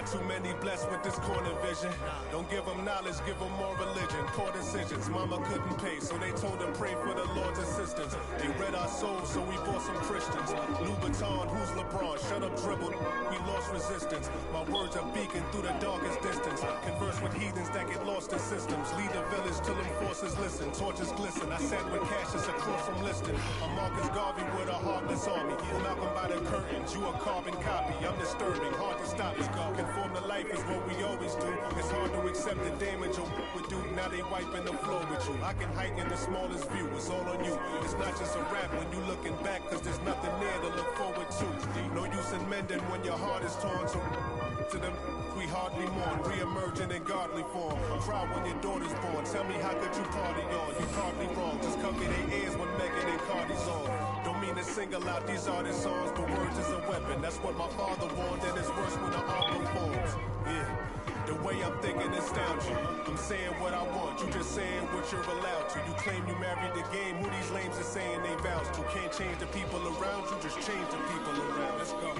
Not too many blessed with this corner vision. Don't give them knowledge, give them more religion. Poor decisions, mama couldn't pay, so they told them pray for the Lord's assistance. They read our souls, so we bought some Christians. Louboutin, who's LeBron? Shut up, dribble. We lost resistance. My words are beacon through the darkest distance. Converse with heathens that get lost in systems. Lead the village till them forces listen. Torches glisten. I sat with Cassius across from Liston. I'm Marcus Garvey with a heartless army. Malcolm by the curtains. You a carbon copy. I'm disturbing. Hard to stop us. Conform to life is what we always do. It's hard to accept the damage a would do. Now they wiping the floor with you. I can hike in the smallest view. It's all on you. It's not just a rap when you looking back, cause there's nothing there to look forward to. No use in mending when your heart is torn. So to them we hardly mourn, re-emerging in godly form. Cry when your daughter's born. Tell me how could you party on? You hardly wrong. Just cover their ears when Megan and Cardi's on. Don't mean to single out these artists' songs, but words is a weapon. That's what my father warned, and it's worse when the art performs. Yeah. The way I'm thinking astounds you. I'm saying what I want, you just saying what you're allowed to. You claim you married the game, who these lames are saying they vows to. Can't change the people around you, just change the people around. Let's go.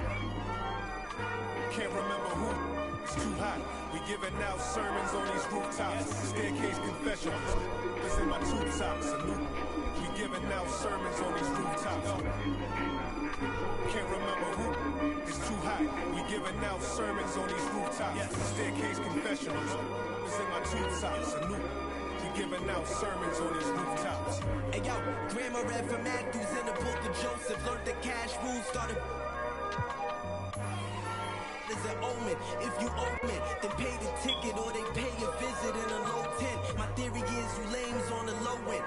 Can't remember who, it's too hot. We giving out sermons on these rooftops. Staircase confessions, this in my tube tops. We giving out sermons on these rooftops. Can't remember who, it's too hot. We giving out sermons on these rooftops. Staircase confessionals, this in my tube tops. We giving out sermons on these rooftops. Hey yo, Grandma read from Matthews in the book of Joseph. Learned the cash rules, started is an omen. If you owe me, then pay the ticket or they pay a visit in a low tent. My theory is you lames on the low end.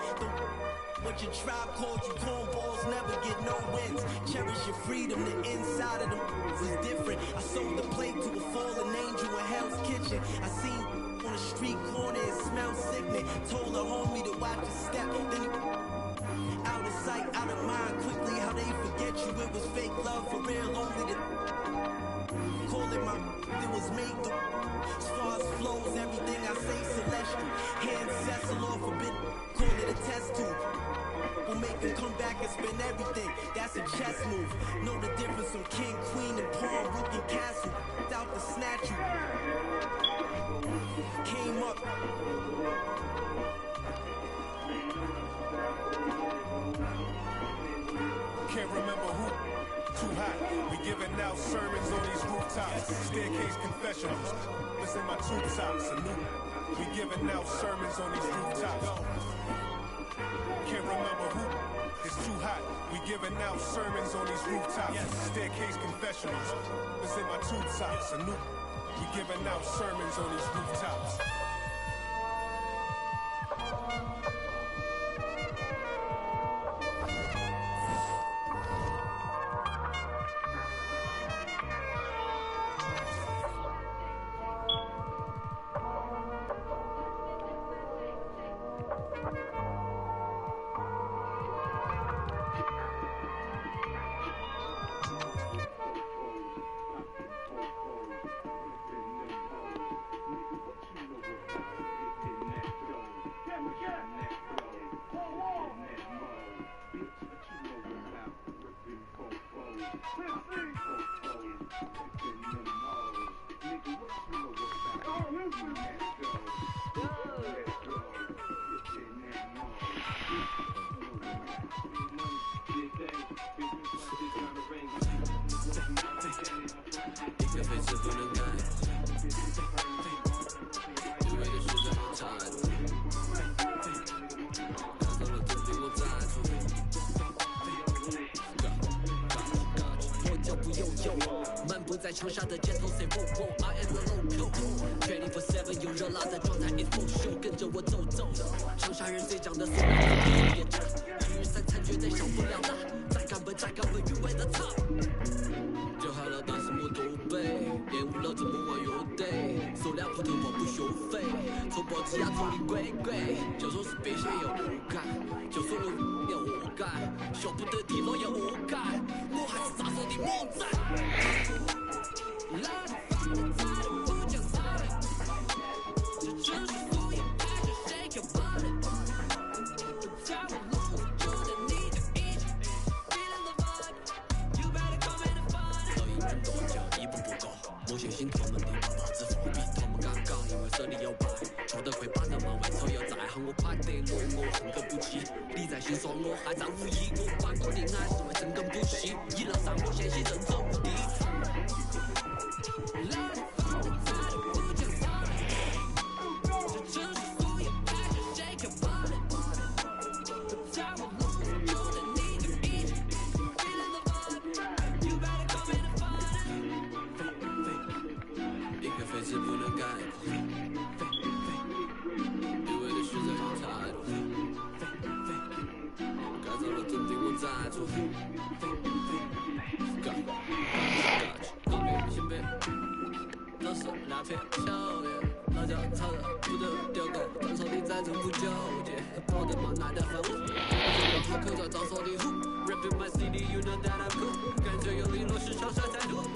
What your tribe called you cornballs never get no wins. Cherish your freedom, the inside of them was different. I sold the plate to a fallen angel in Hell's Kitchen. I seen on the street corner and smelled sickening. Told a homie to watch his step, then he out of sight, out of mind. Quickly how they forget you, it was fake love for real, only the call it my it was made to. As far as flows, everything I say celestial. Hand Cecil or forbidden, call it a test tube. We'll make them come back and spend everything. That's a chess move. Know the difference from king, queen, and pawn, rook, and castle. Without the snatch you. Came up. Can't remember who. Too hot. We giving out sermons on these rooftops. Staircase confessionals. Listen my tube tops. We giving out sermons on these rooftops. Can't remember who. It's too hot. We giving out sermons on these rooftops. Staircase confessionals. Listen my tube tops. We giving out sermons on these rooftops.长沙的街头 say whoa whoa I am the local 24/7有热辣的状态 is full show 跟着我走走长沙人最长的塑料也炸1日3餐绝对少不了辣再干本原味的操就好了但是不都背厌恶了怎么玩又得塑料铺头跑不收费从保质压从里贵贵就算是变现也无感就算有也无感晓不得地牢也无感我还是咋说的梦在我相信他们的要再喊我爬得落，我横根不起。你在心说我还在无意，我管过恋爱是为深根不息。一路上我险些人走无敌。都是那片笑脸，老脚吵着不得丢狗，张手里再从不纠结，我的妈奶的很稳，我口罩张手里呼 ，Rapping my city you know that I'm cool，感觉有利落是长沙在路。